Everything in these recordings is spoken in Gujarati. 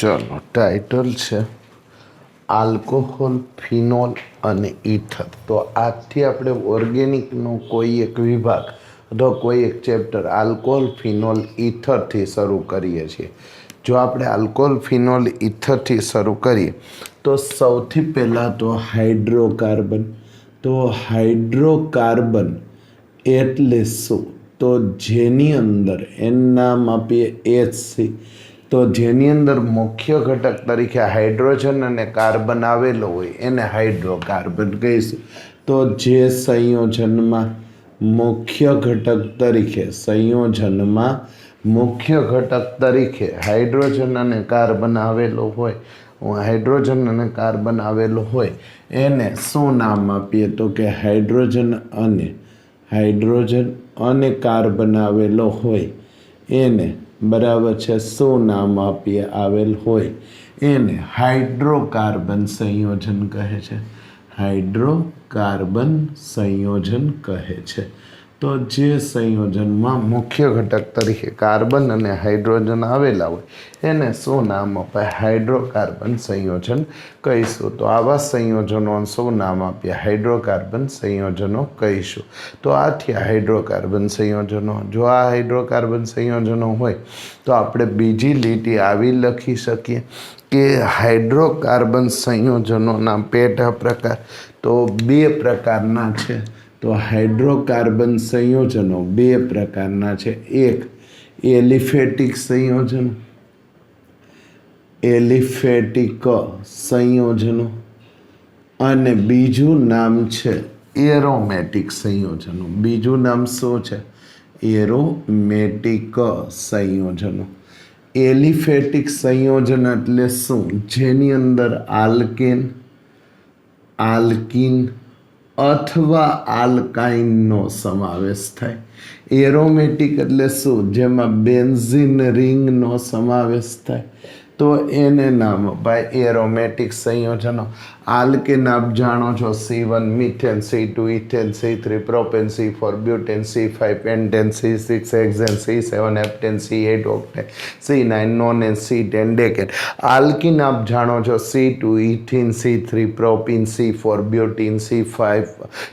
चलो टाइटल है आल्कोहोल फिनोल અને ઈથર। તો આજથી આપણે ઓર્ગેનિકનો કોઈ એક વિભાગ અથવા કોઈ એક ચેપ્ટર આલ્કોહોલ ફિનોલ ઈથરથી શરૂ કરીએ છીએ। જો આપણે આલ્કોહોલ ફિનોલ ઈથરથી શરૂ કરીએ તો સૌથી પહેલાં તો હાઇડ્રોકાર્બન। તો હાઇડ્રોકાર્બન એટલે શું? તો જેની અંદર એન નામ આપીએ HC, તો જેની અંદર મુખ્ય ઘટક તરીકે હાઇડ્રોજન અને કાર્બન આવેલો હોય એને હાઇડ્રોકાર્બન કહીશું। તો જે સંયોજનમાં મુખ્ય ઘટક તરીકે હાઇડ્રોજન અને કાર્બન આવેલો હોય, હાઇડ્રોજન એને શું નામ આપીએ? તો કે હાઇડ્રોજન અને કાર્બન આવેલો હોય એને બરાબર છે શું નામ આપીએ? આવેલ હોય એને હાઇડ્રોકાર્બન સંયોજન કહે છે। હાઇડ્રોકાર્બન સંયોજન કહે છે। તો જે સંયોજનમાં મુખ્ય ઘટક તરીકે કાર્બન અને હાઇડ્રોજન આવેલા હોય એને શું નામ અપાય? હાઇડ્રોકાર્બન સંયોજન કહીશું। તો આવા સંયોજનોને શું નામ આપીએ? હાઇડ્રોકાર્બન સંયોજનો કહીશું। તો આ થયા હાઇડ્રોકાર્બન સંયોજનો। જો આ હાઇડ્રોકાર્બન સંયોજનો હોય તો આપણે બીજી લીટી આવી લખી શકીએ કે હાઇડ્રોકાર્બન સંયોજનોના પેટા પ્રકાર તો બે પ્રકારના છે। તો હાઇડ્રોકાર્બન સંયોજનો બે પ્રકારના છે। એક એલિફેટિક સંયોજનો અને બીજું નામ છે એરોમેટિક સંયોજનો। બીજું નામ શું છે? એરોમેટિક સંયોજનો। એલિફેટિક સંયોજન એટલે શું? જેની અંદર આલ્કીન અથવા આલ્કાઇનનો સમાવેશ થાય। એરોમેટિક એટલે શું? જેમાં બેન્ઝીન રિંગનો સમાવેશ થાય તો એને નામ અપાય એરોમેટિક સંયોજનો। આલ્કેન આપ જાણો છો C1 methane, C2 ethane, C3 propane, C4 butane, C5 pentane, C6 hexane, C7 heptane, C8 octane, C9 nonane, C10 decane. Alkene આપ જાણો છો C2 ethene, C3 propene, C4 butene, C5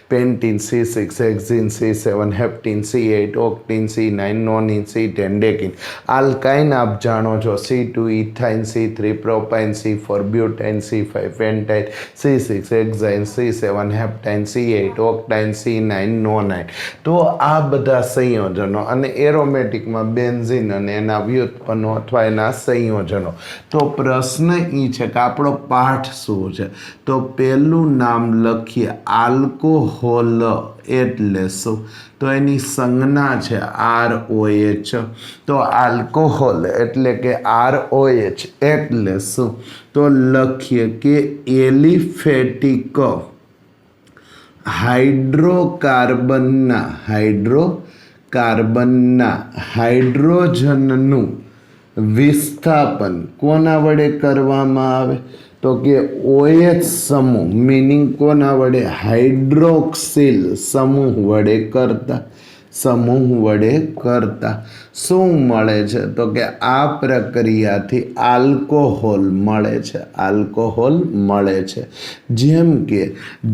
pentene, C6 hexene, C7 heptene, C8 octene, C9 nonene, C10 decene. Alkyne આપ જાણો છો C2 ethyne, C3 propyne, C4 butyne, C5 pentyne, C6 hexyne, C7 heptyne, C8 octyne, C9 nonyne. તો આ બધા સંયોજનો અને એરોમેટિકમાં બેન્ઝીન અને એના વ્યુત્પન્નો અથવા એના સંયોજનો। તો પ્રશ્ન એ છે કે આપણો પાઠ શું છે? તો પહેલું નામ લખીએ આલ્કોહોલ એટલે શું? તો એની સંજ્ઞા છે ROH। તો આલ્કોહોલ એટલે કે ROH એટલે શું? તો લખીએ કે એલિફેટિક હાઇડ્રોકાર્બનના હાઇડ્રોજનનું વિસ્થાપન કોના વડે કરવામાં આવે? તો કે OH સમૂહ મીનિંગ કોના વડે? હાઇડ્રોક્સિલ સમૂહ વડે કરતા શું મળે છે? તો કે આ પ્રક્રિયાથી આલ્કોહોલ મળે છે। જેમ કે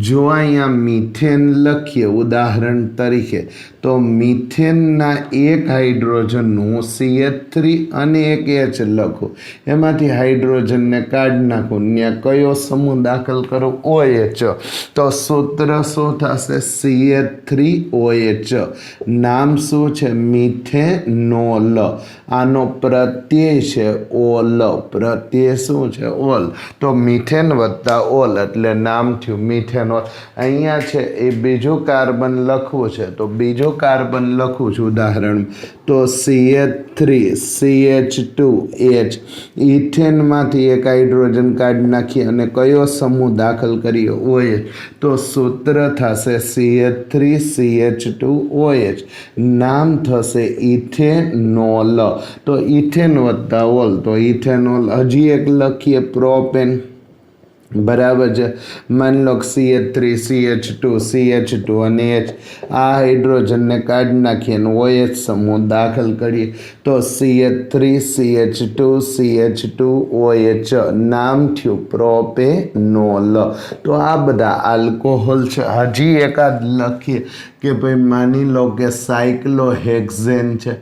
જો અહીંયા મિથેન લખીએ ઉદાહરણ તરીકે તો મિથેનના એક હાઇડ્રોજનનું CH3 અને એક H લખું, એમાંથી હાઇડ્રોજનને કાઢી નાખું, ત્યાં કયો સમૂહ દાખલ કરો? OH। તો સૂત્ર શું થશે? CH3OH। નામ શું છે? મિથેનોલ। આનો પ્રત્યય છે ઓલ। પ્રત્યય શું છે? ઓલ। તો મિથેન વત્તા ઓલ એટલે નામ થયું મિથેનોલ। અહીંયા છે એ બીજું કાર્બન લખવું છે તો બીજું કાર્બન લખું છું ઉદાહરણ તો CH3CH2H। ઇથેનમાંથી એક હાઇડ્રોજન કાઢી નાખીએ અને કયો સમૂહ દાખલ કરીએ? OH। તો સૂત્ર થશે CH3CH2OH। નામ થશે ઇથેનોલ। તો ઇથેન વત્તા ઓલ તો ઇથેનોલ। હજી એક લખીએ પ્રોપેન। बराबर है। मान लो CH3 CH2 CH2 અને H આ હાઇડ્રોજનને કાઢી નાખીએ અને OH સમૂહ દાખલ કરીએ તો CH3 CH2 CH2 OH નામ થયું પ્રોપેનોલ। તો આ બધા આલ્કોહોલ છે। હજી એકાદ લખીએ કે ભાઈ માની લો કે સાયક્લોહેક્ઝેન છે,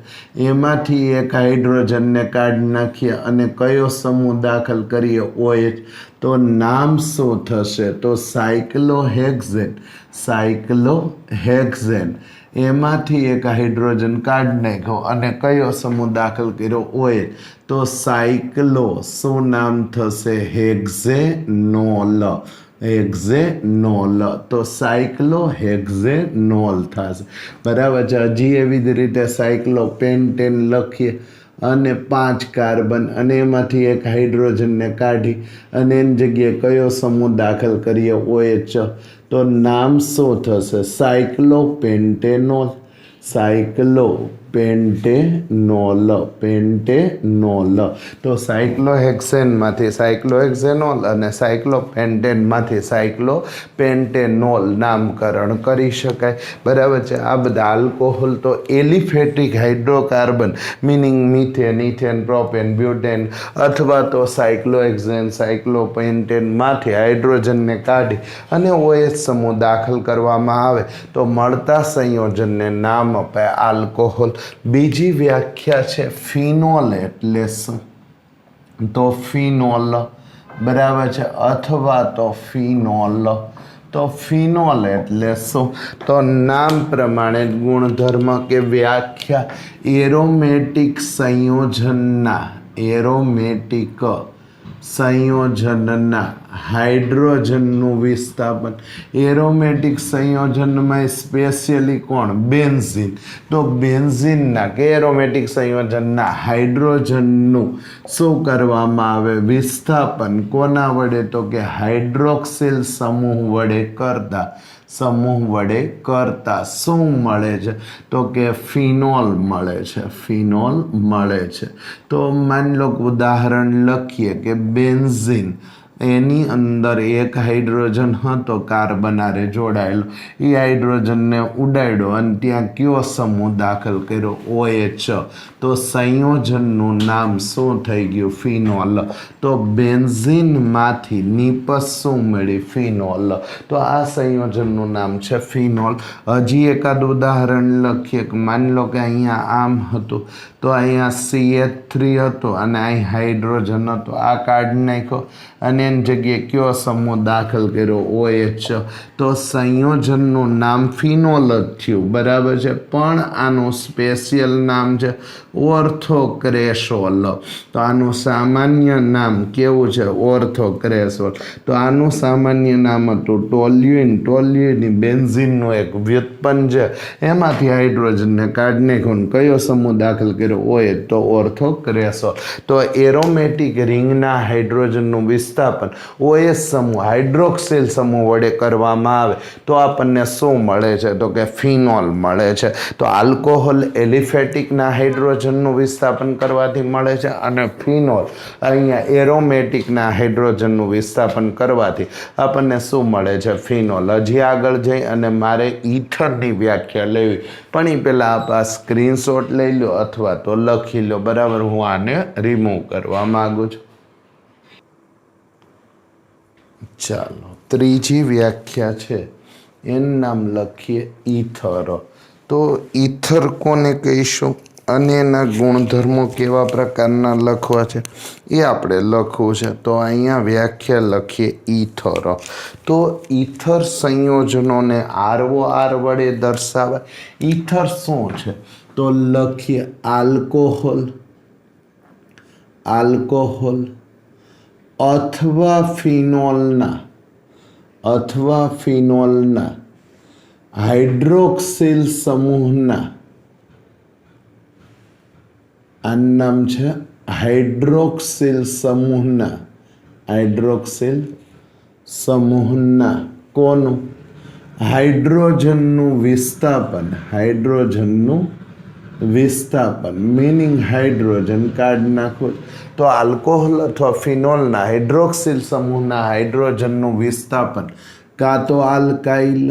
એમાંથી એક હાઇડ્રોજનને કાઢી નાખીએ અને કયો સમૂહ દાખલ કરીએ OH, તો નામ શું થશે? તો સાયક્લોહેક્ઝેન। સાયક્લોહેક્ઝેન એમાંથી એક હાઇડ્રોજન કાઢી નાખ્યો અને કયો સમૂહ દાખલ કર્યો OH, તો સાયક્લો શું નામ થશે? હેક્ઝેનોલ। હેક્ઝેનોલ તો સાયક્લોહેક્ઝેનોલ થશે। બરાબર છે। હજી એવી જ રીતે સાયક્લોપેન્ટેન લખીએ અને 5 કાર્બન અને એમાંથી એક હાઇડ્રોજનને કાઢી અને એની જગ્યાએ કયો સમૂહ દાખલ કરીએ OH, તો નામ શું થશે? સાયક્લોપેન્ટેનોલ। સાયક્લોપેન્ટેનોલ પેન્ટેનોલ। તો સાયક્લોહેક્સેનમાંથી સાયક્લોહેક્ઝેનોલ અને સાયક્લોપેન્ટેનમાંથી સાયક્લોપેન્ટેનોલ નામકરણ કરી શકાય। બરાબર છે। આ બધા આલ્કોહોલ તો aliphatic hydrocarbon meaning methane ethane propane butane અથવા તો સાયક્લોહેક્ઝેન સાયક્લોપેન્ટેનમાંથી હાઇડ્રોજનને કાઢી અને OH સમૂહ દાખલ કરવામાં આવે તો મળતા સંયોજનને નામ અપાય આલ્કોહોલ। બીજી વ્યાખ્યા છે ફિનોલ એટલે શું? તો ફિનોલ બરાબર છે, અથવા તો ફિનોલ। તો ફિનોલ એટલે શું? તો નામ પ્રમાણે ગુણધર્મ કે વ્યાખ્યા એરોમેટિક સંયોજનના હાઇડ્રોજનનું વિસ્થાપન। એરોમેટિક સંયોજનમાં સ્પેશિયલી કોણ? બેન્ઝીન। તો બેન્ઝીનના કે એરોમેટિક સંયોજનના હાઇડ્રોજનનું શું કરવામાં આવે? વિસ્થાપન કોના વડે? તો કે હાઇડ્રોક્સિલ સમૂહ વડે કરતા શું મળે છે? તો કે ફિનોલ મળે છે। ફિનોલ મળે છે। તો માની લો ઉદાહરણ લખીએ કે બેન્ઝીન એની અંદર એક હાઇડ્રોજન હતો કાર્બન હારે જોડાયેલો, એ હાઇડ્રોજનને ઉડાડ્યો અને ત્યાં કયો સમૂહ દાખલ કર્યો? OH। તો સંયોજનનું નામ શું થઈ ગયું? ફિનોલ। તો બેન્ઝીનમાંથી નિપજ શું મળી? ફિનોલ। તો આ સંયોજનનું નામ છે ફિનોલ। હજી એકાદ ઉદાહરણ લખીએ કે માની લો કે અહીંયા આમ હતું તો અહીંયા CH3 હતો અને અહીં હાઇડ્રોજન હતો, આ કાઢી નાખ્યો અને એની જગ્યાએ કયો સમૂહ દાખલ કર્યો? OH। તો સંયોજનનું નામ ફિનોલ જ થયું। બરાબર છે। પણ આનું સ્પેશિયલ નામ છે ઓર્થોક્રેસોલ। તો આનું સામાન્ય નામ કેવું છે? ઓર્થોક્રેસોલ। તો આનું સામાન્ય નામ હતું ટોલ્યુઇન। ટોલ્યુઇન બેન્ઝીનનું એક વ્યુત્પન્ન છે, એમાંથી હાઇડ્રોજનને કાઢી નાખ્યો ને કયો સમૂહ દાખલ કર્યો? OH। તો ઓર્થોક્રેસોલ। તો એરોમેટિક રિંગના હાઇડ્રોજનનું વિસ્થાપન OH સમૂહ હાઇડ્રોક્સિલ સમૂહ વડે કરવામાં આવે તો આપણને શું મળે છે? તો કે ફિનોલ મળે છે। તો આલ્કોહોલ એલિફેટિકના હાઇડ્રોજનનું વિસ્થાપન કરવાથી મળે છે અને ફિનોલ અહીંયા એરોમેટિકના હાઇડ્રોજનનું વિસ્થાપન કરવાથી આપણને શું મળે છે? ફિનોલ। હજી આગળ જઈ અને મારે ઇથરની વ્યાખ્યા લેવી, પણ એ પહેલાં આપ આ સ્ક્રીનશોટ લઈ લો અથવા તો લખી લો। બરાબર, હું આને રિમૂવ કરવા માગું છું। ચાલો, ત્રીજી વ્યાખ્યા છે એનું નામ લખીએ ઈથર। તો ઈથર કોને કહીશું અને એના ગુણધર્મો કેવા પ્રકારના લખવા છે એ આપણે લખવું છે। તો અહીંયા વ્યાખ્યા લખીએ ઈથર। તો ઈથર સંયોજનોને ROR વડે દર્શાવાય। ઈથર શું છે? તો લખીએ આલ્કોહોલ અથવા ફિનોલના હાઇડ્રોક્સિલ સમૂહના, આનું નામ છે હાઇડ્રોક્સિલ સમૂહના કોનું? હાઇડ્રોજનનું વિસ્થાપન વિસ્થાપન મીનિંગ હાઇડ્રોજન કાઢી નાખો તો આલ્કોહોલ અથવા ફિનોલના હાઇડ્રોક્સિલ સમૂહના હાઇડ્રોજનનું વિસ્થાપન કાં તો આલ્કાઇલ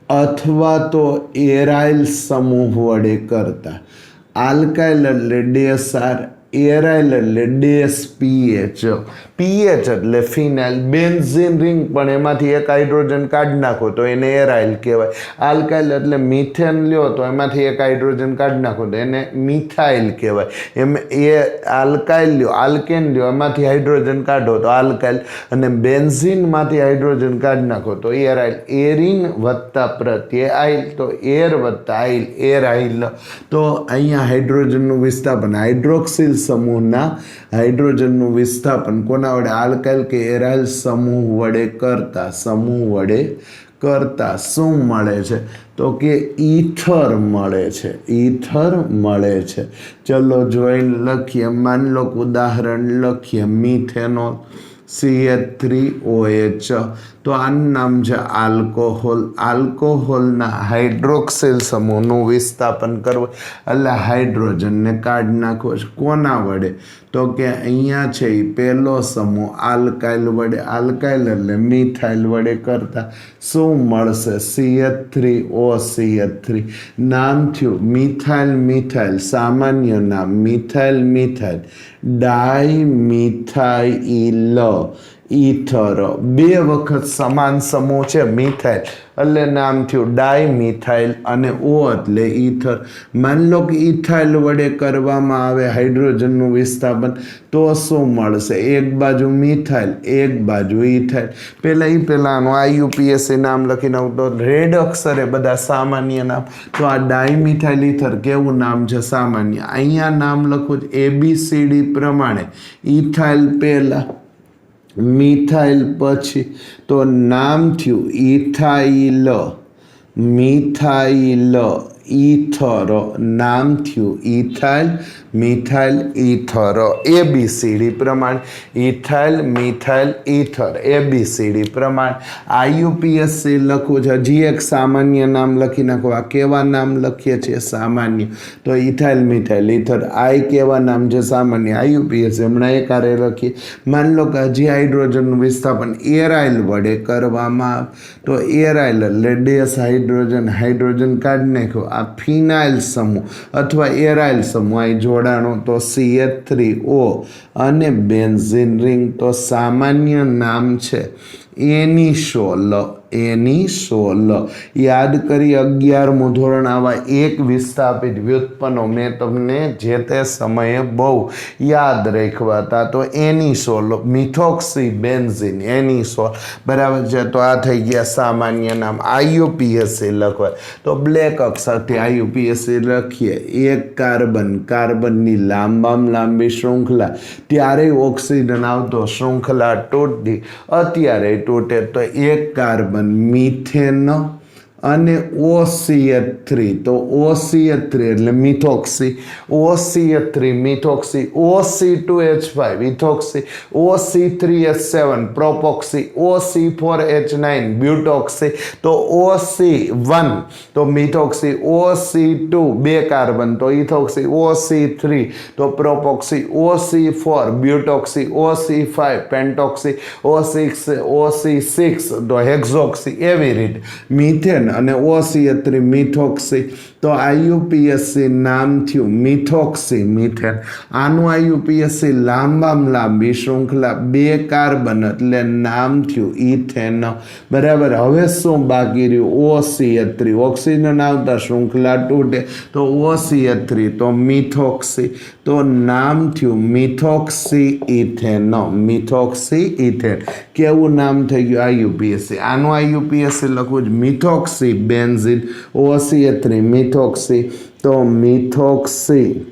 અથવા તો એરાઇલ સમૂહ વડે કરતા. આલ્કાઇલ એટલે ડેસાર, એરાઇલ એટલે ડેસ પીએચ, પીએચ એટલે ફિનાઇલ. બેન્ઝીન રિંગ પણ એમાંથી એક હાઇડ્રોજન કાઢી નાખો તો એને એરાઇલ કહેવાય. આલ્કાઇલ એટલે મિથેન લ્યો તો એમાંથી એક હાઇડ્રોજન કાઢી નાખો તો એને મિથાઇલ કહેવાય. એમ એ આલ્કાઇલ લ્યો, આલ્કેન લ્યો, એમાંથી હાઇડ્રોજન કાઢો તો આલ્કાઇલ, અને બેન્ઝીનમાંથી હાઇડ્રોજન કાઢી નાખો તો એરાઇલ. એરિન વત્તા પ્રત્યય આઇલ તો એર વત્તા આઇલ, એરાઇલ. તો અહીંયા હાઇડ્રોજનનું વિસ્થાપન હાઇડ્રોક્સિલ સમૂહના હાઇડ્રોજનનું વિસ્થાપન કોના વડે, આલ્કાઇલ કે એરાઇલ સમૂહ વડે કરતા શું મળે છે તો કે ઈથર મળે છે, ઈથર મળે છે. ચલો જોઈને લખીએ. માની લો ઉદાહરણ લખીએ, મિથેનોલ CH3OH. તો આનું નામ છે આલ્કોહોલ. આલ્કોહોલના હાઇડ્રોક્સિલ સમૂહનું વિસ્થાપન કરવું એટલે હાઇડ્રોજનને કાઢી નાખવો છે. કોના વડે તો કે અહીંયા છે એ પહેલો સમૂહ આલ્કાઇલ વડે, આલ્કાઇલ એટલે મિથાઇલ વડે કરતા શું મળશે, CH3OCH3. નામ થયું મિથાઇલ, મિથાઇલ સામાન્ય નામ મિથાઇલ, મિથાઇલ ડાયમિથાઇલ ઈથર. બે વખત સમાન સમૂહ છે મિથાઇલ એટલે નામ થયું ડાયમિથાઇલ અને O એટલે ઈથર. માની લો કે ઇથાઇલ વડે કરવામાં આવે હાઇડ્રોજનનું વિસ્થાપન તો શું મળશે, એક બાજુ મિથાઇલ એક બાજુ ઇથાઇલ. પહેલાંનું IUPAC નામ લખીને તો રેડ અક્ષરે બધા સામાન્ય નામ. તો આ ડાયમિથાઇલ ઈથર કેવું નામ છે, સામાન્ય. અહીંયા નામ લખું ABCD પ્રમાણે. ઇથાઇલ પહેલાં, મિથાઇલ પછી, તો નામ થયું ઇથાઇલ, મિથાઇલ ઈથર. નામ થયું ઇથાઇલ, મિથાઇલ ઈથર. ABCD પ્રમાણે ઇથાઇલ, મિથાઇલ, ઈથર ABCD પ્રમાણે. IUPAC લખવું છે. હજી એક સામાન્ય નામ લખી નાખો. આ કેવા નામ લખીએ છીએ, સામાન્ય. તો ઇથાઇલ, મિથાઇલ, ઈથર. આ કેવા નામ છે, સામાન્ય. IUPAC હમણાં એક આરે લખીએ. માની લો કે હજી હાઇડ્રોજનનું વિસ્થાપન એરાઇલ વડે કરવામાં આવે તો એરાઇલ એટલે ડેસ હાઇડ્રોજન, હાઇડ્રોજન કાઢી નાખ્યો. આ ફિનાઇલ સમૂહ અથવા એરાઇલ સમૂહ અહીં જોડાણો તો CH3O અને બેન્ઝીન રિંગ. તો સામાન્ય નામ છે એનિસોલ, એનિસોલ. યાદ કરી 11મું ધોરણ આવા એક વિસ્થાપિત વ્યુત્પન્નો મેં તમને જે તે સમયે બહુ યાદ રાખ્યા હતા. તો એનિસોલ, મિથોક્સી બેન્ઝીન, એનિસોલ બરાબર છે. તો આ થઈ ગયા સામાન્ય નામ. IUPAC લખવાય તો બ્લેક અક્ષરથી IUPAC લખીએ. એક કાર્બન, કાર્બનની લાંબામાં લાંબી શૃંખલા, ત્યારે ઓક્સિજન આવતો શૃંખલા તૂટતી, અત્યારે તૂટે. તો એક કાર્બન મિથેન અને OCH3. તો OCH3 એટલે methoxy, OCH3 methoxy, OC2H5 ethoxy, OC3H7 પ્રોપોક્સી, OC4H9 બ્યુટોક્સી. તો OC1 તો મિથોક્સી, OC2 બે કાર્બન તો ઇથોક્સી, OC3 તો પ્રોપોક્સી, OC4 બ્યુટોક્સી, OC5 પેન્ટોક્સી, OC6 તો હેક્ઝોક્સી. એવી રીતે મિથેન અને OCH3 મિથોક્સી. તો IUPAC નામ થયું મિથોક્સી, મિથેન. આનું IUPAC લાંબામાં લાંબી શૃંખલા, બે કાર્બન એટલે નામ થયું ઇથેન. બરાબર. હવે શું બાકી રહ્યું, OCH3. ઓક્સિજન આવતા શૃંખલા તૂટે તો OCH3 તો મિથોક્સી. તો નામ થયું મિથોક્સી ઇથેન, મિથોક્સી ઇથેન. કેવું નામ થઈ ગયું, IUPAC. આનું IUPAC લખવું જ મિથોક્સી બેન્ઝીન, OCH3 મિથોક્સી. તો મિથોક્સી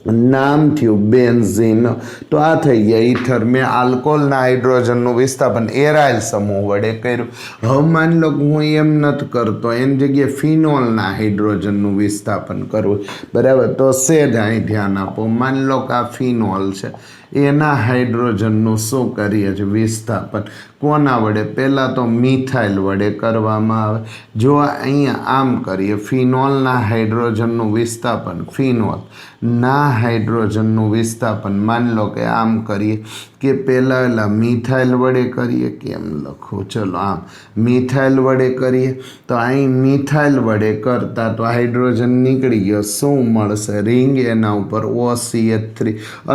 નામ થયું બેન્ઝીન. તો આ થઈ ગયા ઈથર. મેં આલ્કોહોલના હાઇડ્રોજનનું વિસ્થાપન એરાઇલ સમૂહ વડે કર્યું. હવે માની લો કે હું એમ નથી કરતો, એની જગ્યાએ ફિનોલના હાઇડ્રોજનનું વિસ્થાપન કરવું. બરાબર. તો સેજ અહીં ધ્યાન આપો. માની લો કે આ ફિનોલ છે, એના હાઇડ્રોજનનું શું કરીએ છીએ? વિસ્થાપન. કોના વડે? પહેલાં તો મિથાઇલ વડે કરવામાં આવે. જો અહીંયા આમ કરીએ, ફિનોલના હાઇડ્રોજનનું વિસ્થાપન, ફિનોલ ના હાઇડ્રોજનનું વિસ્થાપન, માની લો કે આમ કરીએ કે પહેલાં મિથાઇલ વડે કરીએ. કેમ લખો? ચલો આમ મિથાઇલ વડે કરીએ તો અહીં મિથાઇલ વડે કરતાં તો હાઇડ્રોજન નીકળી ગયો. શું મળશે? રિંગ. એના ઉપર OCH3.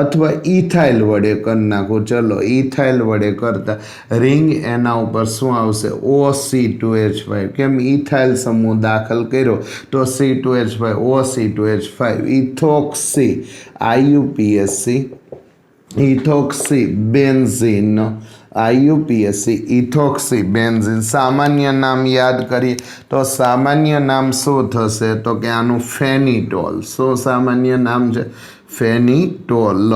અથવા ઇથાઇલ વડે કરી નાખો. ચલો ઇથાઇલ વડે કરતાં રિંગ. એના ઉપર શું આવશે? OC2H5. કેમ? ઇથાઇલ સમૂહ દાખલ કર્યો તો C2H5 OC2H5 ethoxy IUPAC ethoxy benzene IUPAC ethoxy benzene. સામાન્ય નામ યાદ કરીએ તો સામાન્ય નામ શું થશે? તો કે આનું ફેનિટોલ. શું સામાન્ય નામ છે? ફેનિટોલ.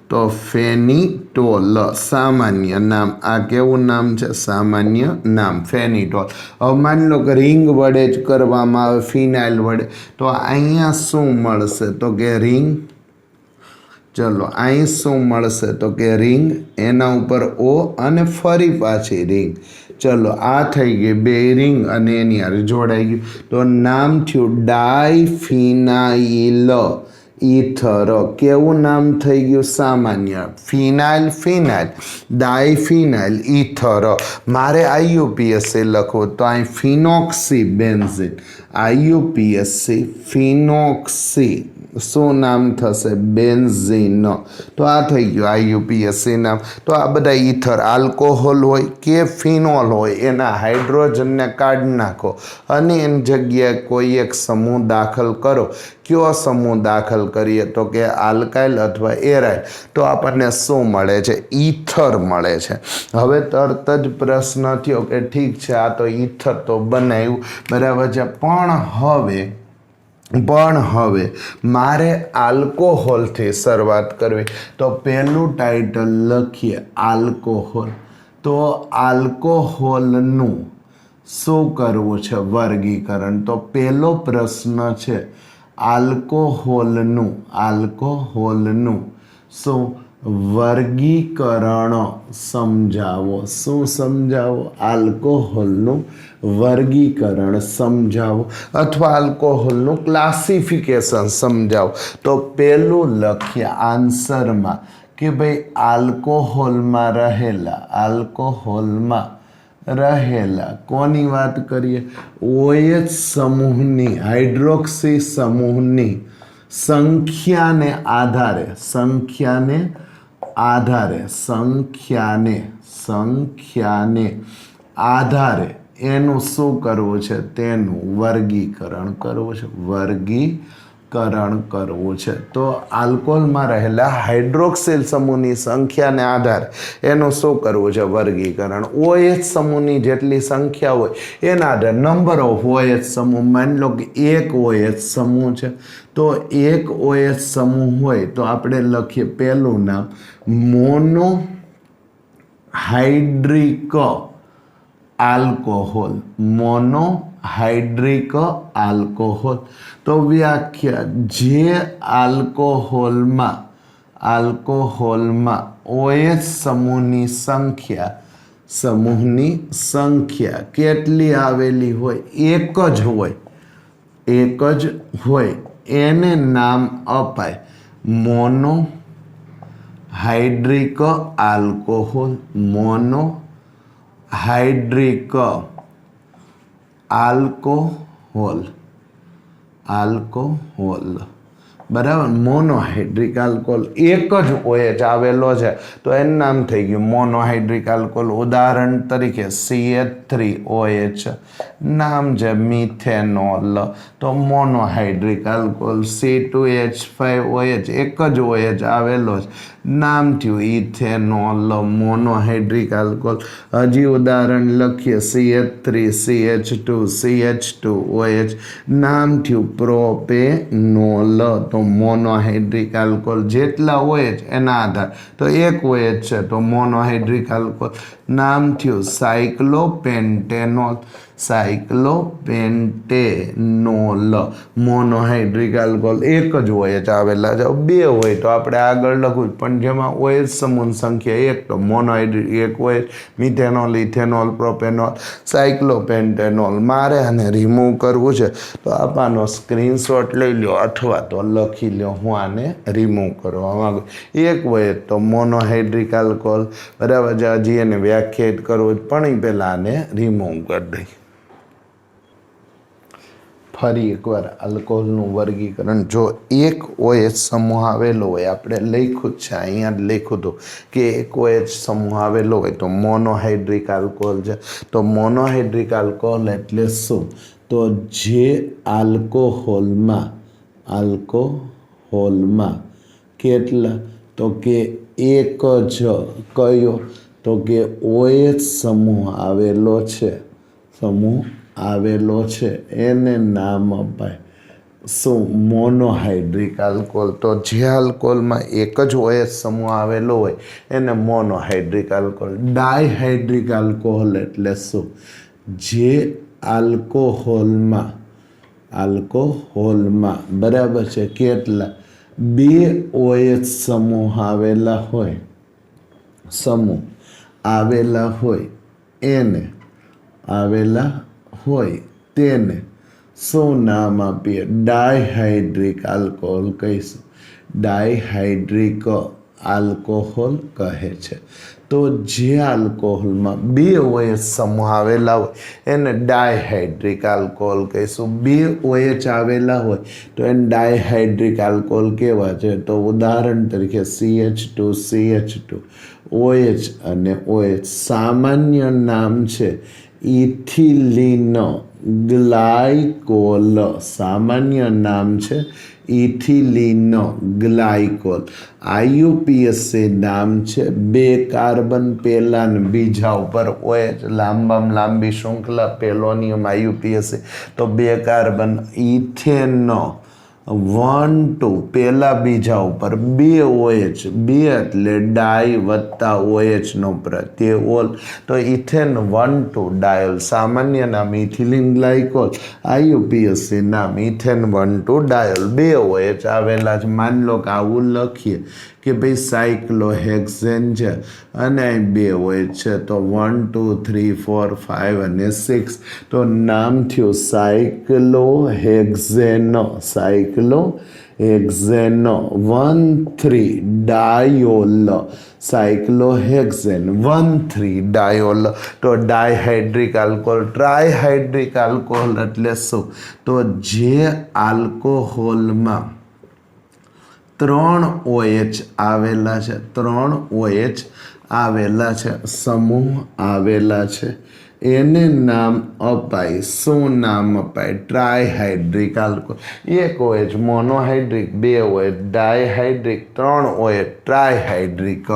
તો ફેનિટોલ સામાન્ય નામ. આ કેવું નામ છે? સામાન્ય નામ ફેનિટોલ. હવે માની લો કે રિંગ વડે જ કરવામાં આવે, ફિનાઇલ વડે, તો અહીંયા શું મળશે? તો કે રિંગ. ચલો અહીં શું મળશે? તો કે રિંગ. એના ઉપર O અને ફરી પાછી રિંગ. ચલો આ થઈ ગઈ બે રિંગ અને એની હારે જોડાઈ ગયું તો નામ થયું ડાયફિનાઇલ ઇથર. કેવું નામ થઈ ગયું? સામાન્ય. ફિનાઇલ, ફિનાઇલ, ડાયફિનાઇલ ઇથર. મારે IUPAC લખવું તો અહીં ફિનોક્સી બેન્ઝીન. IUPAC ફિનોક્સી શું નામ થશે? બેન્ઝીન. તો આ થઈ ગયું IUPAC નામ. તો આ બધા ઇથર આલ્કોહોલ હોય કે ફિનોલ હોય એના હાઇડ્રોજનને કાઢી નાખો અને એની જગ્યાએ કોઈ એક સમૂહ દાખલ કરો. કયો સમૂહ દાખલ કરીએ? તો કે આલ્કાઇલ અથવા એરાઇલ. તો આપણને શું મળે છે? ઇથર મળે છે. હવે તરત જ પ્રશ્ન થયો કે ઠીક છે, આ તો ઇથર તો બનાવ્યું, બરાબર છે, પણ હવે મારે આલ્કોહોલથી શરૂઆત કરવી. તો પહેલું ટાઇટલ લખીએ આલ્કોહોલ. તો આલ્કોહોલનું શું કરવું છે? વર્ગીકરણ. તો પહેલો પ્રશ્ન છે આલ્કોહોલનું શું વર્ગીકરણ સમજાવો. શું સમજાવો? આલ્કોહોલનું વર્ગીકરણ સમજાવો અથવા આલ્કોહોલનું ક્લાસિફિકેશન સમજાવો. તો પહેલું લખીએ આન્સરમાં કે ભાઈ આલ્કોહોલમાં રહેલા કોની વાત કરીએ? OH સમૂહની, હાઇડ્રોક્સી સમૂહની સંખ્યાને આધારે એનું શું કરવું છે? તેનું વર્ગીકરણ કરવું છે. તો આલ્કોહોલમાં રહેલા હાઇડ્રોક્સિલ સમૂહની સંખ્યાને આધારે એનું શું કરવું છે? વર્ગીકરણ. OH સમૂહની જેટલી સંખ્યા હોય એના આધારે નંબર ઓફ OH સમૂહ. માની લો કે એક OH સમૂહ છે તો એક OH સમૂહ હોય તો આપણે લખીએ પહેલું નામ મોનોહાઇડ્રિક આલ્કોહોલ. Monohydric alcohol. તો વ્યાખ્યા જે આલ્કોહોલમાં OH સમૂહની સંખ્યા કેટલી આવેલી હોય? એક જ હોય એને નામ અપાય મોનોહાઇડ્રિક આલ્કોહોલ. મોનોહાઇડ્રિક આલ્કોહોલ બરાબર. મોનોહાઇડ્રિક આલ્કોહોલ એક જ OH આવેલો છે તો એનું નામ થઈ ગયું મોનોહાઇડ્રિક આલ્કોહોલ. ઉદાહરણ તરીકે CH3OH નામ છે મિથેનોલ. તો મોનોહાઇડ્રિક આલ્કોહોલ. C2H5OH એક જ OH આવેલો છે, નામ થયું ઇથેનોલ. Monohydric alcohol. હજી ઉદાહરણ લખીએ CH3CH2CH2OH નામ થયું પ્રોપેનોલ. તો મોનોહાઇડ્રિક આલ્કોહોલ જેટલા OH એના આધાર તો એક OH છે તો મોનોહાઇડ્રિક આલ્કોહોલ. નામ થયું સાયક્લોપેન્ટેનોલ. સાયક્લોપેન્ટેનોલ મોનોહાઇડ્રિક આલ્કોહોલ એક જ OH આવેલા છે. બે હોય તો આપણે આગળ લખવું, પણ જેમાં OH સમૂહની સંખ્યા એક, તો મોનોહાઇડ્રિક એક OH, મિથેનોલ, ઇથેનોલ, પ્રોપેનોલ, સાયક્લોપેન્ટેનોલ. મારે આને રિમૂવ કરવું છે તો આપાનો સ્ક્રીનશોટ લઈ લો અથવા તો લખી લો હું આને રિમૂવ કરવા માંગુ. એક હોય તો મોનોહાઇડ્રિક આલ્કોહોલ, બરાબર છે. હજી એને વ્યાખ્યાયિત કરવું પણ એ પહેલાં આને રિમૂવ કરી દઈએ. ફરી એકવાર આલ્કોહોલનું વર્ગીકરણ. જો એક OH સમૂહ આવેલો હોય, આપણે લખ્યું જ છે અહીંયા જ લખ્યું હતું કે એક OH સમૂહ આવેલો હોય તો મોનોહાઇડ્રિક આલ્કોહોલ છે. તો મોનોહાઇડ્રિક આલ્કોહોલ એટલે શું? તો જે આલ્કોહોલમાં કેટલા, તો કે એક જ કયો, તો કે OH સમૂહ આવેલો છે એને નામ અપાય શું? Monohydric alcohol. તો જે આલ્કોહોલમાં એક જ OH સમૂહ આવેલો હોય એને મોનોહાઇડ્રિક આલ્કોહોલ. ડાયહાઇડ્રિક આલ્કોહોલ એટલે શું? જે આલ્કોહોલમાં બરાબર છે કેટલા, બે OH સમૂહ આવેલા હોય તેને શું નામ આપીએ? ડાયહાઇડ્રિક આલ્કોહોલ કહીશું. ડાયહાઇડ્રિક આલ્કોહોલ કહે છે. તો જે આલ્કોહોલમાં બે OH સમૂહ આવેલા હોય એને ડાયહાઇડ્રિક આલ્કોહોલ કહીશું. બે OH આવેલા હોય તો એને ડાયહાઇડ્રિક આલ્કોહોલ કેવા છે? તો ઉદાહરણ તરીકે CH2 OH અને OH. સામાન્ય નામ છે ઇથિલિન ગ્લાયકોલ. સામાન્ય નામ છે ઇથિલિન ગ્લાયકોલ. IUPAC નામ છે. બે કાર્બન પહેલા ને બીજા ઉપર OH, લાંબામાં લાંબી શૃંખલા પેલોનિયમ IUPAC. તો બે કાર્બન ઇથેન 1 2 પહેલા બીજા ઉપર બે OH, બે એટલે ડાય વત્તા OH નો પ્રત્યય ઓલ. તો ઇથેન 1 2 ડાયોલ. સામાન્ય નામ ઇથિલિન ગ્લાયકોલ, IUPAC નામ ઇથેન 1 2 ડાયોલ. બે OH આવેલા છે. માની લો કે આવું લખીએ કે ભાઈ સાયક્લોહેક્સેન છે અને અહીં બે OH છે, તો 1 2 3 4 5 અને 6. તો નામ થયું સાયક્લોહેક્સેન 1,3 ડાયોલ. સાયક્લોહેક્સેન 1,3 ડાયોલ. તો ડાયહાઇડ્રિક આલ્કોહોલ. ટ્રાયહાઇડ્રિક આલ્કોહોલ એટલે શું? તો જે આલ્કોહોલમાં 3 OH આવેલા છે, સમૂહ આવેલા છે, એને નામ અપાય શું? નામ અપાય ટ્રાયહાઇડ્રિક આલ્કોહોલ. એક OH મોનોહાઇડ્રિક, બે OH ડાયહાઇડ્રિક, 3 OH ટ્રાયહાઇડ્રિક.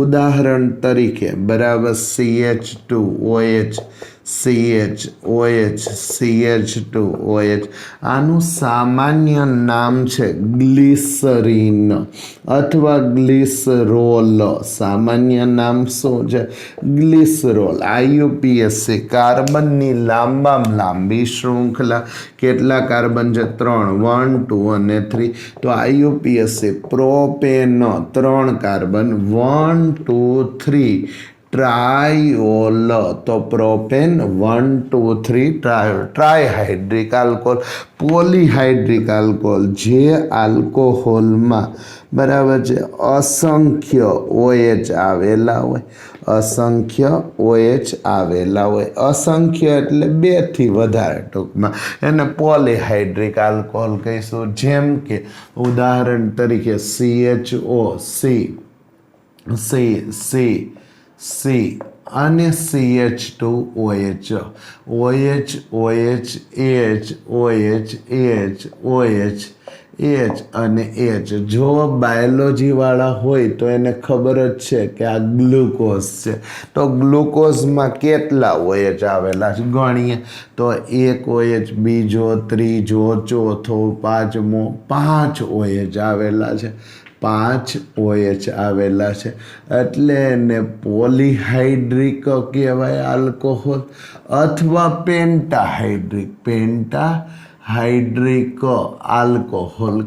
ઉદાહરણ તરીકે બરાબર CH2OH, CH2OH. આનું સામાન્ય નામ છે ગ્લિસરીન અથવા ગ્લિસરોલ. સામાન્ય નામ શું છે? ગ્લિસરોલ. IUPAC કાર્બનની લાંબામાં લાંબી શૃંખલા. કેટલા કાર્બન છે? 3, 1 2 અને 3. તો IUPAC પ્રોપેન 3 કાર્બન, 1 2 3 ટ્રાયોલ. તો પ્રોપેન 1 2 3 ટ્રાયોલ. ટ્રાયહાઇડ્રિક આલ્કોહોલ. પોલીહાઇડ્રિક આલ્કોહોલ. જે આલ્કોહોલમાં બરાબર છે અસંખ્ય OH આવેલા હોય. અસંખ્ય એટલે 2 થી વધારે, ટૂંકમાં એને પોલીહાઇડ્રિક આલ્કોહોલ કહીશું. જેમ કે ઉદાહરણ તરીકે CH અને CH2OH. OH અને H. જો બાયોલોજીવાળા હોય તો એને ખબર જ છે કે આ ગ્લુકોઝ છે. તો ગ્લુકોઝમાં કેટલા OH આવેલા છે ગણીએ તો એક OH, બીજો, ત્રીજો, ચોથો, પાંચમો, 5 OH આવેલા છે. 5 OH આવેલા છે એટલે એને પોલીહાઇડ્રિક કહેવાય આલ્કોહોલ અથવા પેન્ટાહાઇડ્રિક આલ્કોહોલ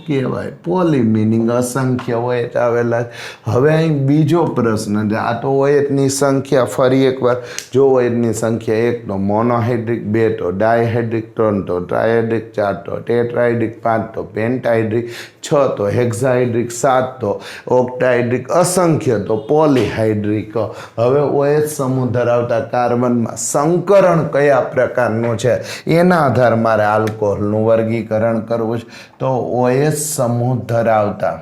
કહેવાય પોલી મિનિંગ અસંખ્ય OH આવેલા છે. હવે અહીં બીજો પ્રશ્ન છે. આ તો OHની સંખ્યા ફરી એકવાર જો OHની સંખ્યા 1 તો મોનોહાઇડ્રિક, 2 તો ડાયહાઇડ્રિક, 3 તો ટ્રાયહાઇડ્રિક, 4 તો ટેટ્રાહાઇડ્રિક, 5 તો પેન્ટાહાઇડ્રિક, 6 તો હેક્સાહાઇડ્રિક, 7 તો ઓક્ટાહાઇડ્રિક, અસંખ્ય તો પોલીહાઇડ્રિક. હવે OH સમૂહ ધરાવતા કાર્બનમાં સંકરણ કયા પ્રકારનું છે એના આધાર મારે આલ્કોહોલનું વર્ગીકરણ કરવું છે. તો OH સમૂહ ધરાવતા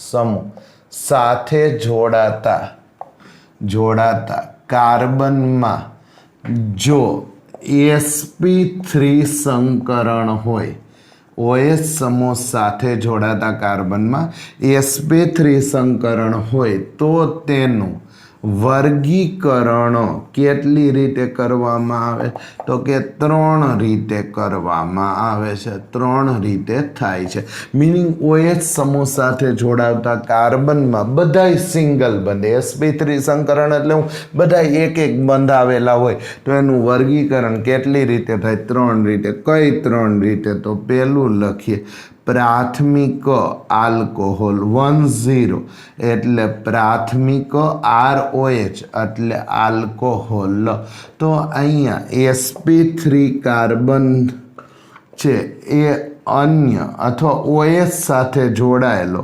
સમૂહ સાથે જોડાતા કાર્બનમાં જો sp3 સંકરણ હોય, OH સમૂહ સાથે જોડાતા કાર્બનમાં sp3 સંકરણ હોય તો તેનું વર્ગીકરણ કેટલી રીતે કરવામાં આવે તો કે 3 રીતે કરવામાં આવે છે. 3 રીતે થાય છે. મિનિંગ OH સમૂહ સાથે જોડાવતા કાર્બનમાં બધાય સિંગલ બંધ, sp3 સંકરણ એટલે હું બધા એક બંધાવેલા હોય તો એનું વર્ગીકરણ કેટલી રીતે થાય? 3 રીતે. કઈ 3 રીતે? તો પહેલું લખીએ પ્રાથમિક આલ્કોહોલ 10 એટલે પ્રાથમિક ROH એટલે આલ્કોહોલ. તો અહીંયા sp3 કાર્બન છે એ અન્ય અથવા OH સાથે જોડાયેલો,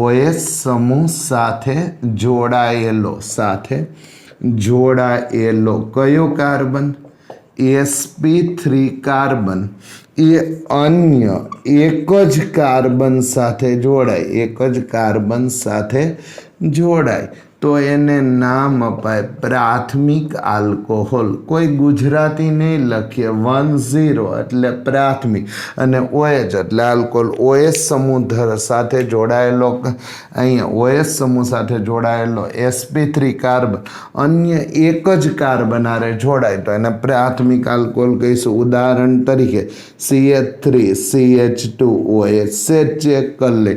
OH સમૂહ સાથે જોડાયેલો કયો કાર્બન? sp3 કાર્બન એ અન્ય એક જ કાર્બન સાથે જોડાય તો એને નામ અપાય પ્રાથમિક આલ્કોહોલ. કોઈ ગુજરાતી નહીં લખીએ. 10 એટલે પ્રાથમિક અને OH એટલે આલ્કોહોલ. OH સમૂહ સાથે જોડાયેલો, અહીંયા OH સમૂહ સાથે જોડાયેલો sp3 કાર્બન અન્ય એક જ કાર્બન આરે જોડાય તો એને પ્રાથમિક આલ્કોહોલ કહીશું. ઉદાહરણ તરીકે CH3 CH2OH. ચેક કરી લે.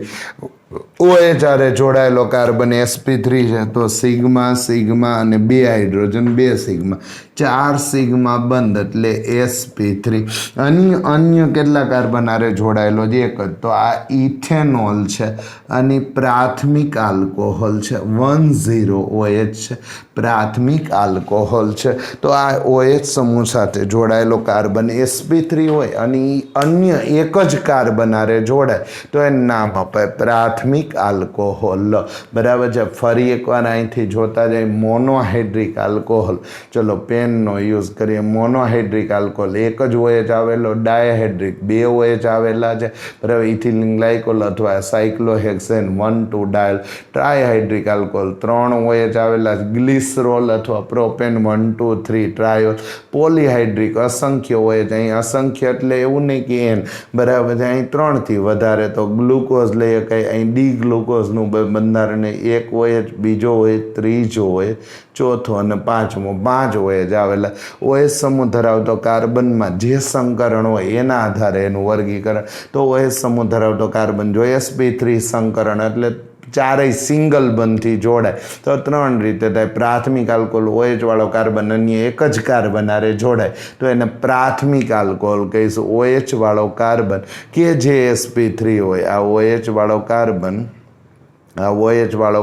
OH આરે જોડાયેલો કાર્બન sp3 છે તો સિગ્મા અને 2 હાઇડ્રોજન 2 સિગ્મા, 4 સિગ્મા બંધ એટલે sp3. અન્ય કેટલા કાર્બન આરે જોડાયેલો છે? એક જ. તો આ ઇથેનોલ છે. આની પ્રાથમિક આલ્કોહોલ છે. 10 OH છે, પ્રાથમિક આલ્કોહોલ છે. તો આ OH સમૂહ સાથે જોડાયેલો કાર્બન sp3 હોય અને અન્ય એક જ કાર્બન આરે જોડાય તો એનું નામ અપાય પ્રાથમિક આલ્કોહોલ. બરાબર છે. ફરી એકવાર અહીંથી જોતા જાય મોનોહાઇડ્રિક આલ્કોહોલ. ચલો પેનનો યુઝ કરીએ. મોનોહાઇડ્રિક આલ્કોહોલ એક જ OH આવેલો, ડાયહાઇડ્રિક 2 OH આવેલા છે. બરાબર. ઇથિલિન ગ્લાયકોલ અથવા સાયક્લોહેક્સેન 1,2 ડાયલ. ટ્રાયહાઇડ્રિક આલ્કોહોલ 3 OH આવેલા છે. ગ્લિસરોલ અથવા પ્રોપેન 1,2,3 ટ્રાયોલ. પોલીહાઇડ્રિક અસંખ્ય OH. અહીં અસંખ્ય એટલે એવું નહીં કે n. બરાબર છે. અહીં 3 થી વધારે તો ગ્લુકોઝ લઈએ કંઈ અહીં ડી ગ્લુકોઝનું બંધારણ એક OH, બીજો OH, ત્રીજો OH, ચોથો અને પાંચમો 5 OH આવેલા. OH સમૂહ ધરાવતો કાર્બનમાં જે સંકરણ હોય એના આધારે એનું વર્ગીકરણ. તો OH સમૂહ ધરાવતો કાર્બન જો sp3 સંકરણ એટલે ચારેય સિંગલ બંધથી જોડાય તો 3 રીતે થાય. પ્રાથમિક આલ્કોહોલ OH વાળો કાર્બન અન્ય એક જ કાર્બન આરે જોડાય તો એને પ્રાથમિક આલ્કોહોલ કહીશું. OH વાળો કાર્બન કે જે sp3 હોય, આ OH વાળો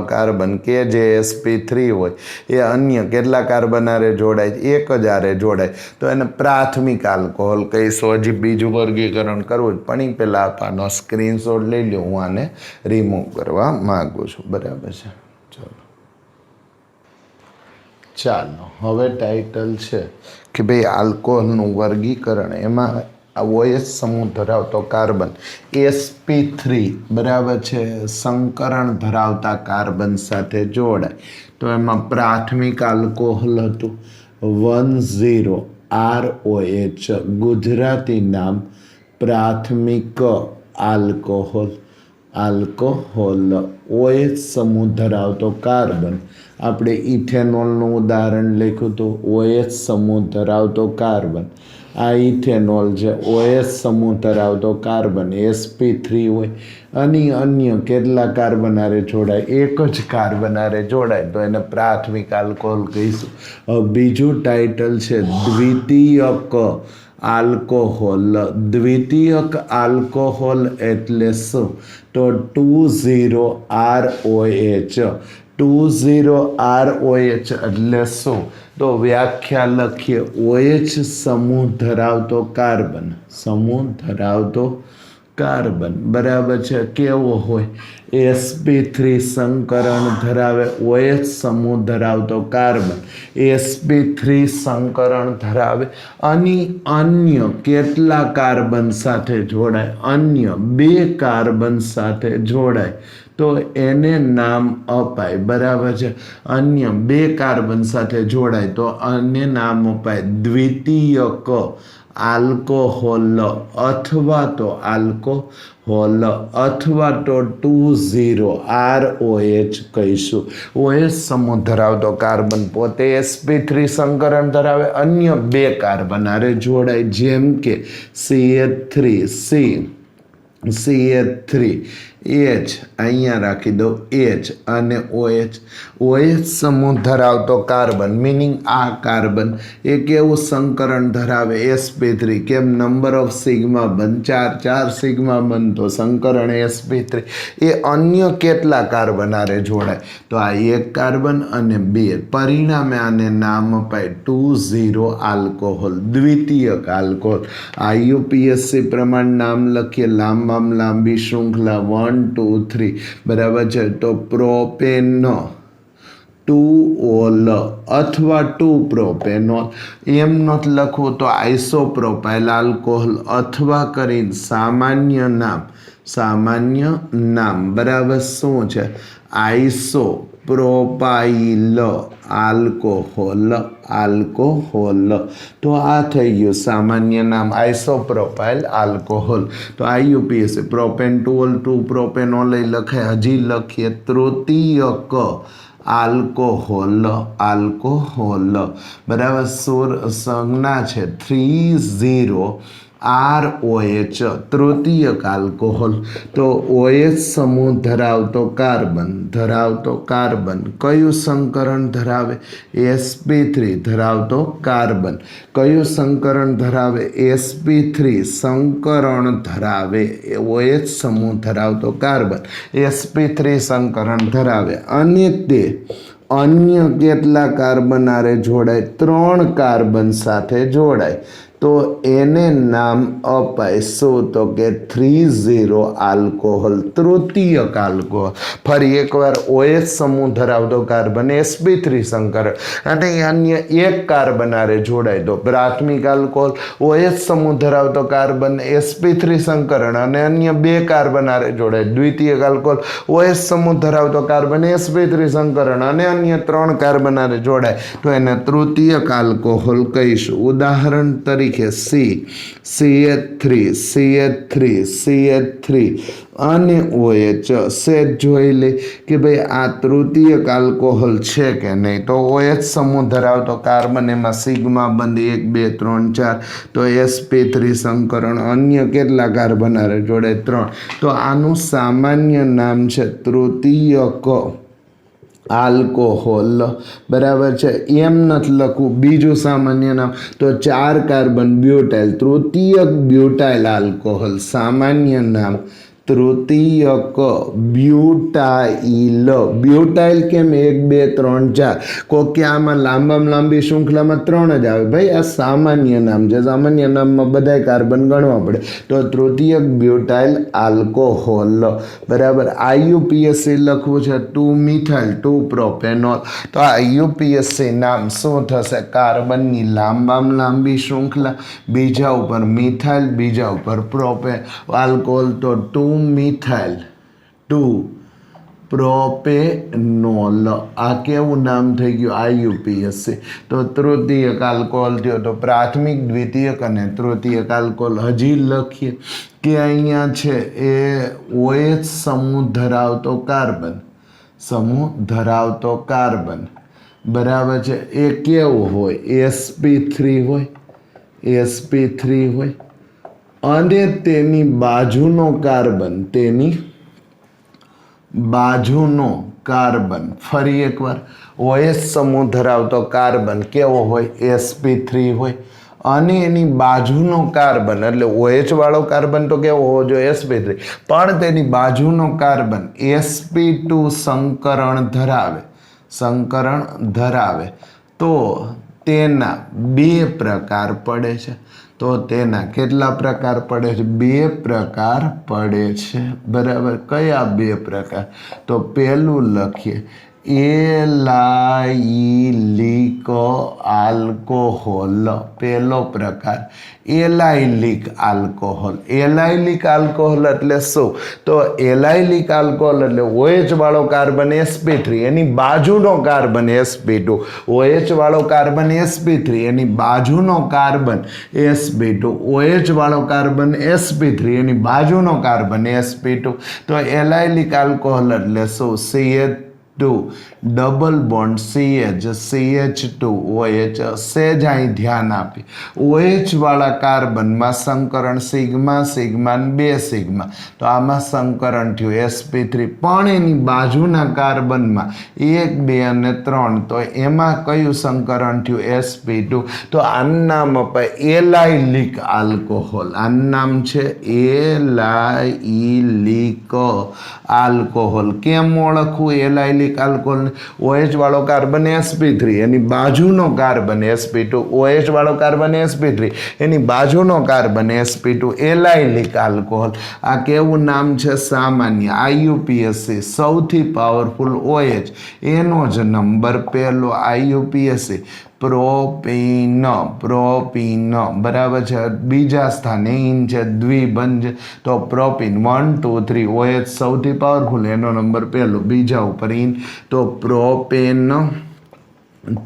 કાર્બન કે જે sp3 હોય એ અન્ય કેટલા કાર્બન આરે જોડાય? એક જ આરે જોડાય તો એને પ્રાથમિક આલ્કોહોલ કહીશું. હજી બીજું વર્ગીકરણ કરવું જ પણ એ પહેલાં આપવાનો સ્ક્રીનશોટ લઈ લો. હું આને રિમૂવ કરવા માગું છું. બરાબર છે. ચાલો હવે ટાઇટલ છે કે ભાઈ આલ્કોહોલનું વર્ગીકરણ. એમાં OH સમૂહ ધરાવતો કાર્બન sp3 બરાબર છે સંકરણ ધરાવતા કાર્બન સાથે જોડાય તો એમાં પ્રાથમિક આલ્કોહોલ હતું 10 ROH. ગુજરાતી નામ પ્રાથમિક આલ્કોહોલ. આલ્કોહોલ. OH સમૂહ ધરાવતો કાર્બન. આપણે ઇથેનોલનું ઉદાહરણ લખ્યું હતું. OH સમૂહ ધરાવતો કાર્બન. આ ઇથેનોલ છે, OH સમૂહ ધરાવતો કાર્બન sp3 હોય. અને અન્ય કેટલા કાર્બન હારે જોડાય? એક જ કાર્બન હારે જોડાય તો એને પ્રાથમિક આલ્કોહોલ કહીશું. હવે બીજું ટાઇટલ છે દ્વિતીયક આલ્કોહોલ. દ્વિતીયક આલ્કોહોલ એટલે શું? તો 2,0-ROH. 2,0-ROH એટલે શું? તો વ્યાખ્યા લખીએ. OH સમૂહ ધરાવતો કાર્બન. સમૂહ ધરાવતો કાર્બન બરાબર છે. કેવો હોય? sp3 સંકરણ ધરાવે. OH સમૂહ ધરાવતો કાર્બન sp3 સંકરણ ધરાવે. અને અન્ય કેટલા કાર્બન સાથે જોડાય? અન્ય 2 કાર્બન સાથે જોડાય તો એને નામ અપાય. બરાબર છે. અન્ય 2 કાર્બન સાથે જોડાય તો એને નામ અપાય દ્વિતીયક આલ્કોહોલ અથવા તો આલ્કોહોલ અથવા તો 2,0-ROH કહીશું. OH સમૂહ ધરાવતો કાર્બન પોતે sp3 સંકરણ ધરાવે. અન્ય 2 કાર્બન હારે જોડાય જેમ કે CH3 H અહીંયા રાખી દો H અને OH સમૂહ ધરાવતો કાર્બન મિનિંગ આ કાર્બન એ કેવું સંકરણ ધરાવે? sp3. કેમ? નંબર ઓફ સિગ્મા બંધ 4 સિગ્મા બંધ તો સંકરણ sp3 એ અન્ય કેટલા કાર્બન હારે જોડાય? તો આ 1 કાર્બન અને 2. પરિણામે આને નામ અપાય 2,0 આલ્કોહોલ. દ્વિતીયક આલ્કોહોલ. IUPAC પ્રમાણે નામ લખીએ. લાંબામાં લાંબી શૃંખલા 1 2 3 બરાબર છે. તો પ્રોપેન 2-OL અથવા 2-પ્રોપેનોલ. એમ નથી લખવું તો આઇસોપ્રોપાઇલ આલ્કોહોલ અથવા કરીને સામાન્ય નામ બરાબર શું છે? આઇસોપ્રોપાઇલ આલ્કોહોલ. તો આ થઈ ગયું સામાન્ય નામ આઇસોપ્રોપાઇલ આલ્કોહોલ. તો IUPAC પ્રોપેન 2-OL 2-પ્રોપેનોલ લખાય. હજી લખીએ તૃતીયક આલ્કોહોલ બરાબર. સંજ્ઞા છે 30-ROH તૃતીયક આલ્કોહોલ. તો OH સમૂહ ધરાવતો કાર્બન કયું સંકરણ ધરાવે? sp3 ધરાવતો કાર્બન. કયું સંકરણ ધરાવે? sp3 સંકરણ ધરાવે. OH સમૂહ ધરાવતો કાર્બન sp3 સંકરણ ધરાવે. અને તે અન્ય કેટલા કાર્બન હારે જોડાય? 3 કાર્બન સાથે જોડાય તો એને નામ અપાય શું? તો કે 3,0 આલ્કોહોલ. તૃતીયક આલ્કોહોલ. ફરી એકવાર OH સમૂહ ધરાવતો કાર્બન sp3 સંકરણ અને અન્ય 1 કાર્બન હારે જોડાય તો પ્રાથમિક આલ્કોહોલ. OH સમૂહ ધરાવતો કાર્બન sp3 સંકરણ અને અન્ય 2 કાર્બન હારે જોડાય દ્વિતીયક આલ્કોહોલ. OH સમૂહ ધરાવતો કાર્બન sp3 સંકરણ અને અન્ય 3 કાર્બન હારે જોડાય તો એને તૃતીયક આલ્કોહોલ કહીશું. ઉદાહરણ તરીકે CH3 અને OH. સેજ જોઈ લે કે ભાઈ આ તૃતીયક આલ્કોહોલ છે કે નહીં. તો OH સમૂહ ધરાવતો કાર્બન એમાં સિગ્મા બંધ 1 2 3 4 તો sp3 સંકરણ અન્ય કેટલા કાર્બન હારે જોડાય? 3. તો આનું સામાન્ય નામ છે તૃતીયક આલ્કોહોલ. બરાબર છે. એમ નથી લખવું. બીજું સામાન્ય નામ તો 4 કાર્બન બ્યુટાઇલ. તૃતીયક બ્યુટાઇલ આલ્કોહોલ. સામાન્ય નામ તૃતીયક બ્યુટાઇલ. કેમ? 1 2 3 4 કોકે આમાં લાંબી શૃંખલામાં 3 જ આવે. ભાઈ આ સામાન્ય નામ છે. સામાન્ય નામમાં બધાય કાર્બન ગણવા પડે તો તૃતીયક બ્યુટાઇલ આલ્કોહોલ. બરાબર. IUPAC લખવું છે 2-મિથાઇલ 2-પ્રોપેનોલ. તો IUPAC નામ શું થશે? કાર્બનની લાંબામાં લાંબી શૃંખલા, બીજા ઉપર મિથાઇલ, બીજા ઉપર પ્રોપેન આલ્કોહોલ. તો 2-મિથાઇલ પ્રોપેનોલ. આ કેવું નામ થઈ ગયું? IUPAC. તો તૃતીયક આલ્કોહોલ થયો. તો પ્રાથમિક, દ્વિતીયક અને તૃતીયક આલ્કોહોલ. હજી લખીએ કે અહીંયા છે એ OH સમૂહ ધરાવતો કાર્બન, સમૂહ ધરાવતો કાર્બન, બરાબર છે. એ કેવું હોય? sp3 હોય, sp3 હોય. અને તેની બાજુનો કાર્બન, તેની બાજુનો કાર્બન, ફરી એકવાર, OH સમૂહ ધરાવતો કાર્બન કેવો હોય? sp3 હોય. અને એની બાજુનો કાર્બન, એટલે OH વાળો કાર્બન તો કેવો હોવો જોઈએ? sp3. પણ તેની બાજુનો કાર્બન sp2 સંકરણ ધરાવે, સંકરણ ધરાવે. તો તેના બે પ્રકાર પડે છે. તો તેના કેટલા પ્રકાર પડે છે? બે પ્રકાર પડે છે, બરાબર. કયા બે પ્રકાર? તો પહેલું લખીએ, એલાઇલિક આલ્કોહોલ. પહેલો પ્રકાર એલાઇલિક આલ્કોહોલ. એલાઇલિક આલ્કોહોલ એટલે શું? તો એલાઇલિક આલ્કોહોલ એટલે OH વાળો કાર્બન sp3, એની બાજુનો કાર્બન sp2. OH વાળો કાર્બન sp3, એની બાજુનો કાર્બન sp2. OH વાળો કાર્બન sp3, એની બાજુનો કાર્બન sp2. તો એલાઇલિક આલ્કોહોલ એટલે શું? CH2 double bond CH2 OH. સેજ અહીં ધ્યાન આપી, OH વાળા કાર્બનમાં સંકરણ સિગ્મા સિગ્મા 2 સિગ્મા. તો આમાં સંકરણ થયું sp3. પણ એની બાજુના કાર્બનમાં 1 2 અને 3, તો એમાં કયું સંકરણ થયું? sp2. તો આનું નામ અપાય એલાઇલિક આલ્કોહોલ. આનું નામ છે એલાઇલિક આલ્કોહોલ. કેમ ઓળખવું એલાઇલિક આલ્કોહોલ? OH વાળો કાર્બન sp3, એની બાજુનો કાર્બન sp2. OH વાળો કાર્બન sp3, એની બાજુનો કાર્બન sp2. Allylic alcohol. આ કેવું નામ છે? સામાન્ય IUPAC, સૌથી પાવરફુલ OH. એનો જ નંબર પહેલો IUPAC. પ્રોપીન, પ્રોપીન, બરાબર છે. બીજા સ્થાને ઇન છે, દ્વિબંધ. તો પ્રોપીન 1 2 3 OH સૌથી પાવરફુલ, એનો નંબર પહેલો. બીજા ઉપર ઇન, તો પ્રોપેન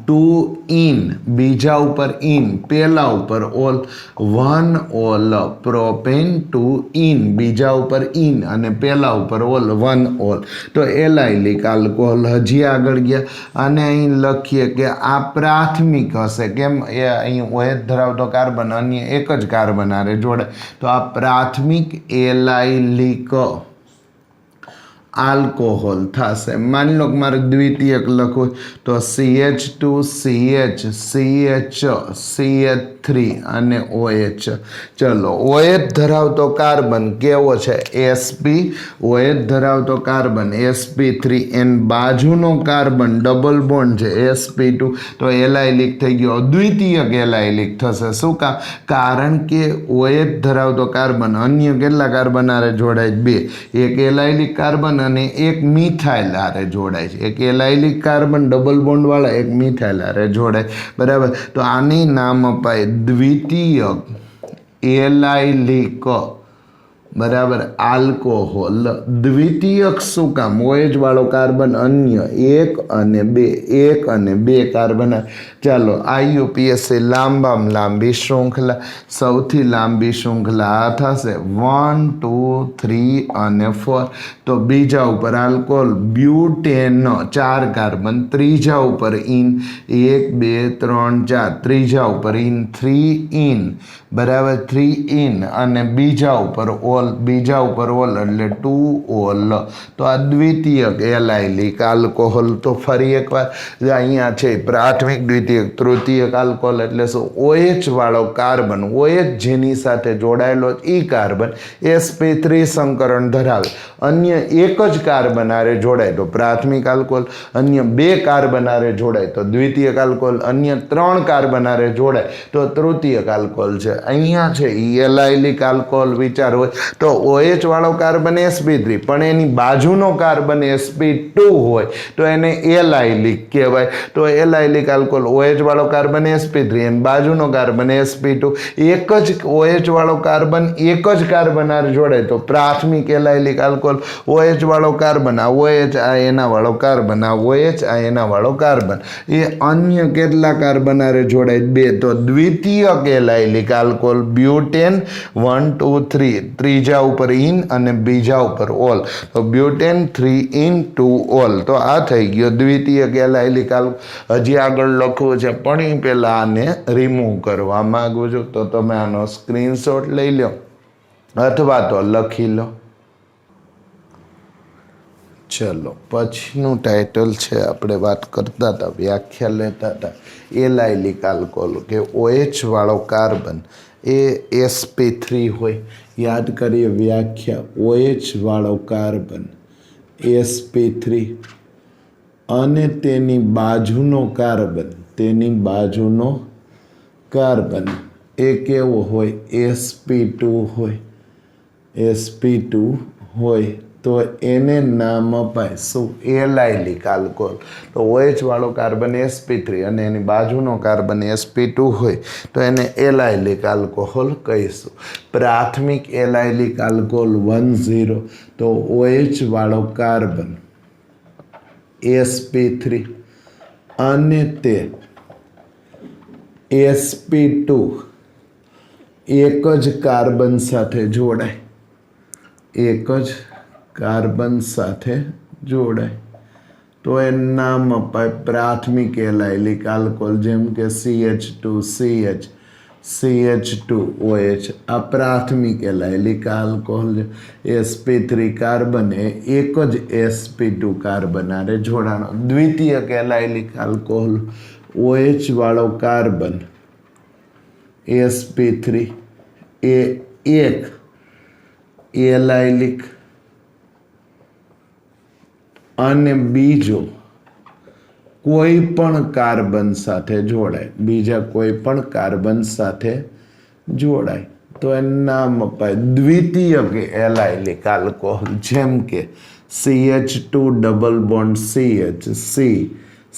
2 ઇન, બીજા ઉપર ઇન, પહેલા ઉપર ઓલ, 1 ઓલ. પ્રોપેન 2 ઇન, બીજા ઉપર ઇન અને પહેલા ઉપર ઓલ, 1 ઓલ. તો એલાઇલિક આલ્કોહોલ. હજી આગળ ગયા અને અહીં લખીએ કે આ પ્રાથમિક હશે. કેમ? એ અહીં OH ધરાવતો કાર્બન અન્ય એક જ કાર્બન આરે જોડે. તો આ પ્રાથમિક એલાઇલિક આલ્કોહોલ થશે. માની લો કે મારે દ્વિતીયક લખવું, તો CH2 CH CH CH3 અને OH. ચલો, OH ધરાવતો કાર્બન કેવો છે? sp. OH ધરાવતો કાર્બન sp3, એન બાજુનો કાર્બન ડબલ બોન્ડ છે sp2. તો એલાઇલિક થઈ ગયો. દ્વિતીયક એલાઇલિક થશે. શું કામ? કારણ કે OH ધરાવતો કાર્બન અન્ય કેટલા કાર્બન આરે જોડાય? 2. એક એલાઇલિક કાર્બન અને એક મિથાઇલ આરે જોડાય છે. એક એલાઇલિક કાર્બન ડબલ બોન્ડ વાળા, એક મિથાઇલ આરે જોડાય, બરાબર. તો આની નામ અપાય દ્વિતીયક એલાઇલિક, બરાબર, આલ્કોહોલ. દ્વિતીયક શું કામ? OH વાળો કાર્બન અન્ય 1 અને 2, 1 અને 2 કાર્બન. ચાલો, IUPAC લાંબામાં લાંબી શૃંખલા. સૌથી લાંબી શૃંખલા આ થશે 1 2 3 અને 4. તો બીજા ઉપર આલ્કોહોલ બ્યુટેન 4 કાર્બન, ત્રીજા ઉપર ઇન 1 2 3 4, ત્રીજા ઉપર ઇન 3 ઇન, બરાબર, 3 ઇન અને બીજા ઉપર ઓલ, બીજા ઉપર ઓલ એટલે 2 ઓલ. તો આ દ્વિતીયક એલાઇલિક આલ્કોહોલ. તો ફરી એકવાર અહીંયા છે પ્રાથમિક, દ્વિતીયક, તૃતીયક આલ્કોહોલ એટલે શું? OH વાળો કાર્બન, OH જેની સાથે જોડાયેલો એ કાર્બન sp3 સંકરણ ધરાવે, અન્ય એક જ કાર્બન આરે જોડાય તો પ્રાથમિક આલ્કોહોલ. અન્ય 2 કાર્બન આરે જોડાય તો દ્વિતીયક આલ્કોહોલ. અન્ય 3 કાર્બન આરે જોડાય તો તૃતીયક આલ્કોહોલ છે. અહીંયા છે એલાઇલિક આલ્કોહોલ વિચાર હોય તો OH વાળો કાર્બન sp3 પણ એની બાજુનો કાર્બન sp2 હોય તો એને એલાઇલિક કહેવાય. તો એલાઇલિક આલ્કોહોલ OH વાળો કાર્બન sp3 અને બાજુનો કાર્બન sp2, એક જ OH વાળો કાર્બન એક જ કાર્બન હારે જોડાય તો પ્રાથમિક એલાઇલિક આલ્કોહોલ. OH વાળો કાર્બન આ OH આ એના વાળો કાર્બન આ OH આ એના વાળો કાર્બન એ અન્ય કેટલા કાર્બન હારે જોડાય? 2. તો દ્વિતીયક એલાઇલિક આલ્કોહોલ બ્યુટેન 1 2 3 ત્રીજા ઉપર ઇન અને બીજા ઉપર ઓલ. તો બ્યુટેન 3 ઇન 2 ઓલ. તો આ થઈ ગયો દ્વિતીયક એલાઇલિક આલ્કોહોલ. હજી આગળ લખવું છે પણ એ પહેલાં આને રિમૂવ કરવા માગું છું તો તમે આનો સ્ક્રીનશોટ લઈ લો અથવા તો લખી લો. ચલો પછીનું ટાઇટલ છે, આપણે વાત કરતા હતા, વ્યાખ્યા લેતા હતા એલાઇલિક આલ્કોહોલ કે OH વાળો કાર્બન એ sp3 હોય. યાદ કરીએ વ્યાખ્યા, OH વાળો કાર્બન sp3 અને તેની બાજુનો કાર્બન એ કેવો હોય? sp2 હોય. sp2 હોય તો એને નામ અપાય શું? Allylic alcohol. તો OH વાળો કાર્બન sp3 અને એની બાજુનો કાર્બન sp2 હોય તો એને એલાઇલિક આલ્કોહોલ કહીશું. પ્રાથમિક એલાઇલિક આલ્કોહોલ 1,0 તો OH વાળો કાર્બન sp3 અને તે sp2 એક જ કાર્બન સાથે જોડાય, તો એનું નામ અપાય પ્રાથમિક એલાઇલિક આલ્કોહોલ. જેમ કે CH2CH CH2OH આ પ્રાથમિક એલાઇલિક આલ્કોહોલ. sp3 કાર્બન એ એક જ sp2 કાર્બન હારે જોડાણો. દ્વિતીયક એલાઇલિક આલ્કોહોલ OH વાળો કાર્બન sp3 એ એક એલાઇલિક અને બીજો કોઈ પણ કાર્બન સાથે જોડાય, બીજા કોઈ પણ કાર્બન સાથે જોડાય તો એનું નામ અપાય દ્વિતીયક એલાઇલિક આલ્કોહોલ. જેમ કે CH2 double bond CH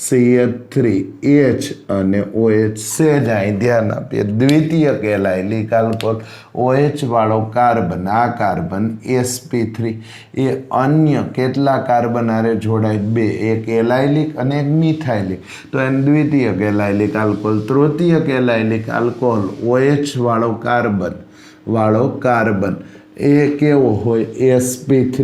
CH3H અને OH. સેજ અહીં ધ્યાન આપીએ, દ્વિતીયક એલાઇલિક આલ્કોહોલ OH વાળો કાર્બન આ કાર્બન sp3 એ અન્ય કેટલા કાર્બન હારે જોડાય? 2, એક એલાઇલિક અને એક મિથાઇલિક. તો એને દ્વિતીયક એલાઇલિક આલ્કોહોલ. તૃતીયક એલાઇલિક આલ્કોહોલ OH વાળો કાર્બન એ કેવો હોય? sp3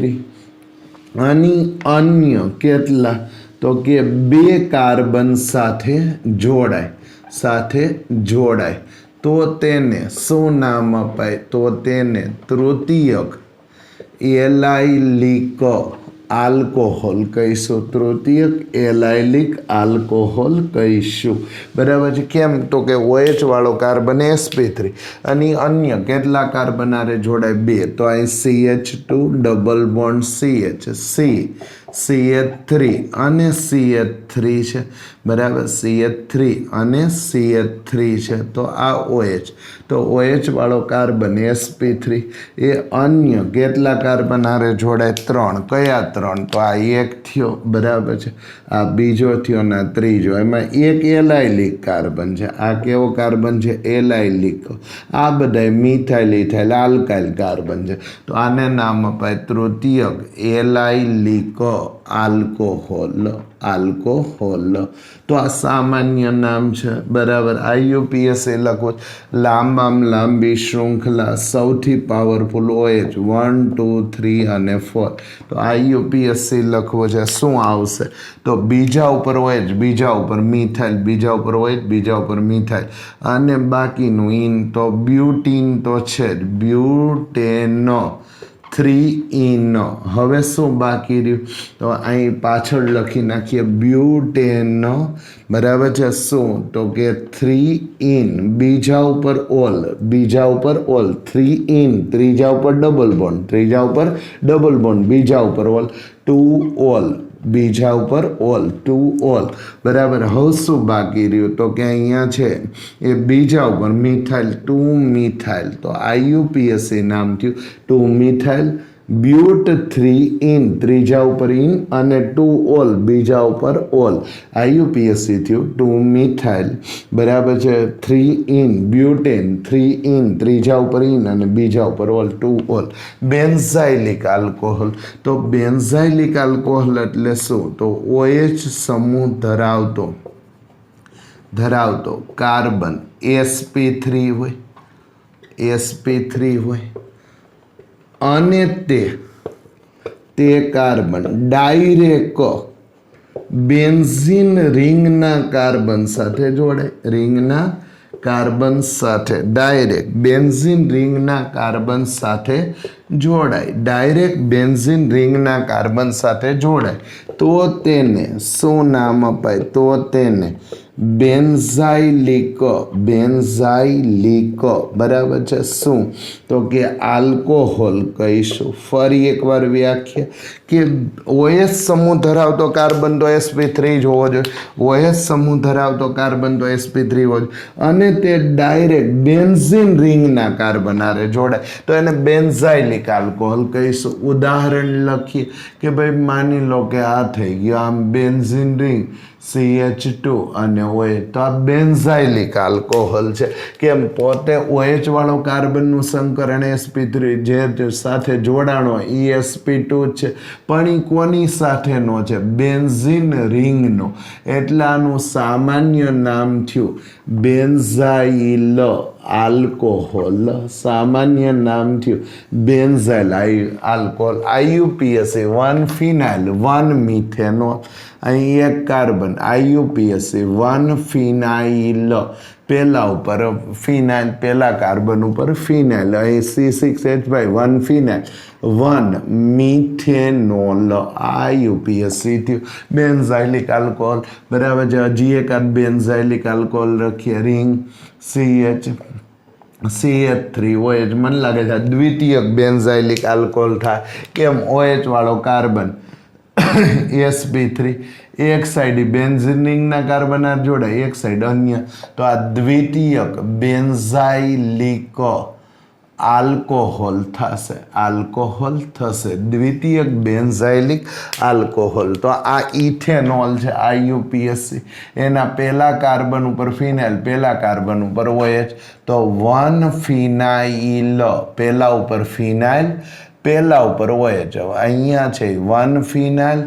અને અન્ય કેટલા? તો કે 2 કાર્બન સાથે જોડાય તો તેને શું નામ અપાય? તો તેને તૃતીયક એલાઇલિક આલ્કોહોલ કહીશું. તૃતીયક એલાઇલિક આલ્કોહોલ કહીશું. બરાબર છે. કેમ? તો કે OH વાળો કાર્બન sp3 અને અન્ય કેટલા કાર્બન હારે જોડાય? 2. તો અહીં CH2 ડબલ બોન્ડ CH3 અને CH3 છે. બરાબર, CH3 અને CH3 છે તો આ OH. તો OH વાળો કાર્બન sp3 એ અન્ય કેટલા કાર્બન હારે જોડાય? 3. કયા 3? તો આ એક થયો, બરાબર છે, આ બીજો થયો ને આ ત્રીજો. એમાં એક એલાઇલિક કાર્બન છે. આ કેવો કાર્બન છે? એલાઇલિક. આ બધા મિથાઇલ ઇથાઇલ આલ્કાઇલ કાર્બન છે તો આને નામ અપાય તૃતીયક એલાઇલિક આલ્કોહોલ. તો આ સામાન્ય નામ છે. બરાબર. IUPAC લખો, લાંબામાં લાંબી શૃંખલા સૌથી પાવરફુલ OH 1 2 3 અને 4. તો IUPAC લખવો છે. શું આવશે? તો બીજા ઉપર OH, બીજા ઉપર મિથાઇલ, બીજા ઉપર OH, બીજા ઉપર મિથાઇલ અને બાકીનું ઇન. તો બ્યુટીન તો છે જ, બ્યુટેનો 3 ઇન. હવે શું બાકી રહ્યું? તો અહીં પાછળ લખી નાખીએ બ્યુટેનો. બરાબર છે. શું? તો કે 3 ઇન, બીજા ઉપર ઓલ, 3 ઇન, ત્રીજા ઉપર ડબલ બોન્ડ, બીજા ઉપર ઓલ, 2 ઓલ. બીજા ઉપર ઓલ, ટુ ઓલ, બરાબર. હવે શું બાકી રહ્યું તો કે અહીંયા છે એ બીજા ઉપર મિથાઇલ, ટુ મિથાઇલ, તો IUPAC નામ થયું ટુ મિથાઇલ બ્યુટ 3 ઇન, ત્રીજા ઉપર ઇન, અને ટુ ઓલ, બીજા ઉપર ઓલ, IUPAC થયું ટુ મિથાઇલ, બરાબર છે. 3 ઇન બ્યુટેન, 3 ઇન, ત્રીજા ઉપર ઇન અને બીજા ઉપર all, to all. Benzylic alcohol, તો બેન્ઝાઇલિક આલ્કોહોલ એટલે શું તો OH સમૂહ ધરાવતો કાર્બન sp3 હોય, sp3 હોય, અને તે કાર્બન ડાયરેક્ટ બેન્ઝીન રિંગના કાર્બન સાથે જોડાય, રિંગના કાર્બન સાથે ડાયરેક્ટ બેન્ઝીન રિંગના કાર્બન સાથે જોડાય, ડાયરેક્ટ બેન્ઝીન રિંગના કાર્બન સાથે જોડાય તો તેને શું નામ અપાય તો તેને બેન્ઝાઇલિક, બેન્ઝાઇલિક, બરાબર છે. શું તો કે આલ્કોહોલ કહીશું. ફરી એકવાર વ્યાખ્યા કે OH સમૂહ ધરાવતો કાર્બન તો sp3 જ હોવો જોઈએ, OH સમૂહ ધરાવતો કાર્બન તો sp3 હોવો જોઈએ, અને તે ડાયરેક્ટ બેન્ઝીન રિંગના કાર્બન આરે જોડાય તો એને બેન્ઝાઇલિક આલ્કોહોલ કહીશું. ઉદાહરણ લખીએ કે ભાઈ માની લો કે આ થઈ ગયો આમ બેન્ઝીન રિંગ CH2 અને OH, તો આ બેન્ઝાઇલિક આલ્કોહોલ છે. કેમ પોતે OH વાળો કાર્બનનું સંકરણ sp3 જે સાથે જોડાણો sp2 છે, પણ એ કોની સાથેનો છે બેન્ઝીન રિંગનો, એટલે આનું સામાન્ય નામ થયું બેન્ઝાઇલ આલ્કોહોલ, સામાન્ય નામ થયું બેન્ઝાઇલ આલ્કોહોલ. IUPAC 1 ફિનાઇલ 1 મિથેનોલ, અહીં એક કાર્બન IUPAC 1 ફિનાઇલ, પહેલા ઉપર ફિનાઇલ, પહેલા કાર્બન ઉપર ફિનાઇલ, અહીં C6H5 1 ફિનાઇલ 1 મિથેનોલ, IUPAC થયું બેન્ઝાઇલિક આલ્કોહોલ, બરાબર છે. હજી એક આ બેન્ઝાઇલિક આલ્કોહોલ રાખીએ, રિંગ CH3OH, મને લાગે છે દ્વિતીયક બેન્ઝાઇલિક આલ્કોહોલ થાય. કેમ OH વાળો કાર્બન sp3 એક સાઈડ બેન્ઝીન રિંગના કાર્બન જોડાય, એક સાઈડ અન્ય, તો આ દ્વિતીયક બેન્ઝાઇલિક આલ્કોહોલ થશે, આલ્કોહોલ થશે, દ્વિતીયક બેન્ઝાઇલિક આલ્કોહોલ. તો આ ઇથેનોલ છે IUPAC, એના પહેલા કાર્બન ઉપર ફિનાઇલ, પહેલા કાર્બન ઉપર OH, તો 1 ફિનાઇલ, પહેલા ઉપર ફિનાઇલ, પહેલા ઉપર OH, અહીંયા છે 1 ફિનાઇલ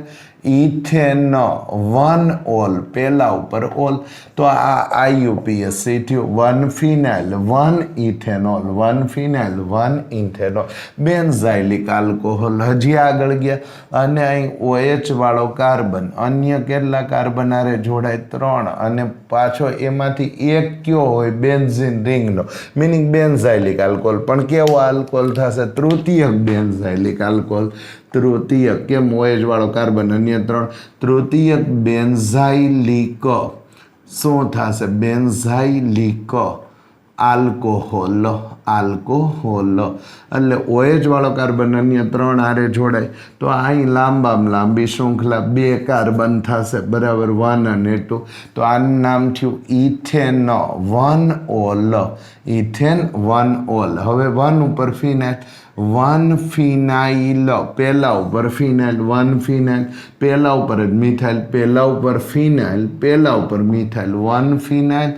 ઇથેન 1 ઓલ, પહેલા ઉપર ઓલ, તો આ IUPAC થયું 1 ફિનાઇલ 1 ઇથેનોલ, 1 ફિનાઇલ 1 ઇથેનોલ, બેન્ઝાઇલિક આલ્કોહોલ. હજી આગળ ગયા અને અહીં OH વાળો કાર્બન અન્ય કેટલા કાર્બન આરે જોડાય 3, અને પાછો એમાંથી એક કયો હોય બેન્ઝીન રિંગનો, મિનિંગ બેન્ઝાઇલિક આલ્કોહોલ. પણ કેવો આલ્કોહોલ થશે તૃતીયક બેન્ઝાઇલિક આલ્કોહોલ, તૃતીયક. કેમ OH વાળો કાર્બન અન્ય 3, તૃતીયક બેન્ઝાઇલિક શું થશે બેન્ઝાઇલિક આલ્કોહોલ, આલ્કોહોલ. એટલે OH વાળો કાર્બન અન્ય 3 આરે જોડાય તો અહીં લાંબામાં લાંબી શૃંખલા 2 કાર્બન થશે, બરાબર, 1 અને 2, તો આનું નામ થયું ઇથેન 1 ઓલ, ઇથેન 1 ઓલ. હવે 1 ઉપર ફિનાઇલ, 1 ફિનાઇલ, પહેલા ઉપર ફિનાઇલ, 1 ફિનાઇલ, પહેલા ઉપર જ મિથાઇલ, પહેલા ઉપર ફિનાઇલ, પહેલા ઉપર મિથાઇલ, 1 ફિનાઇલ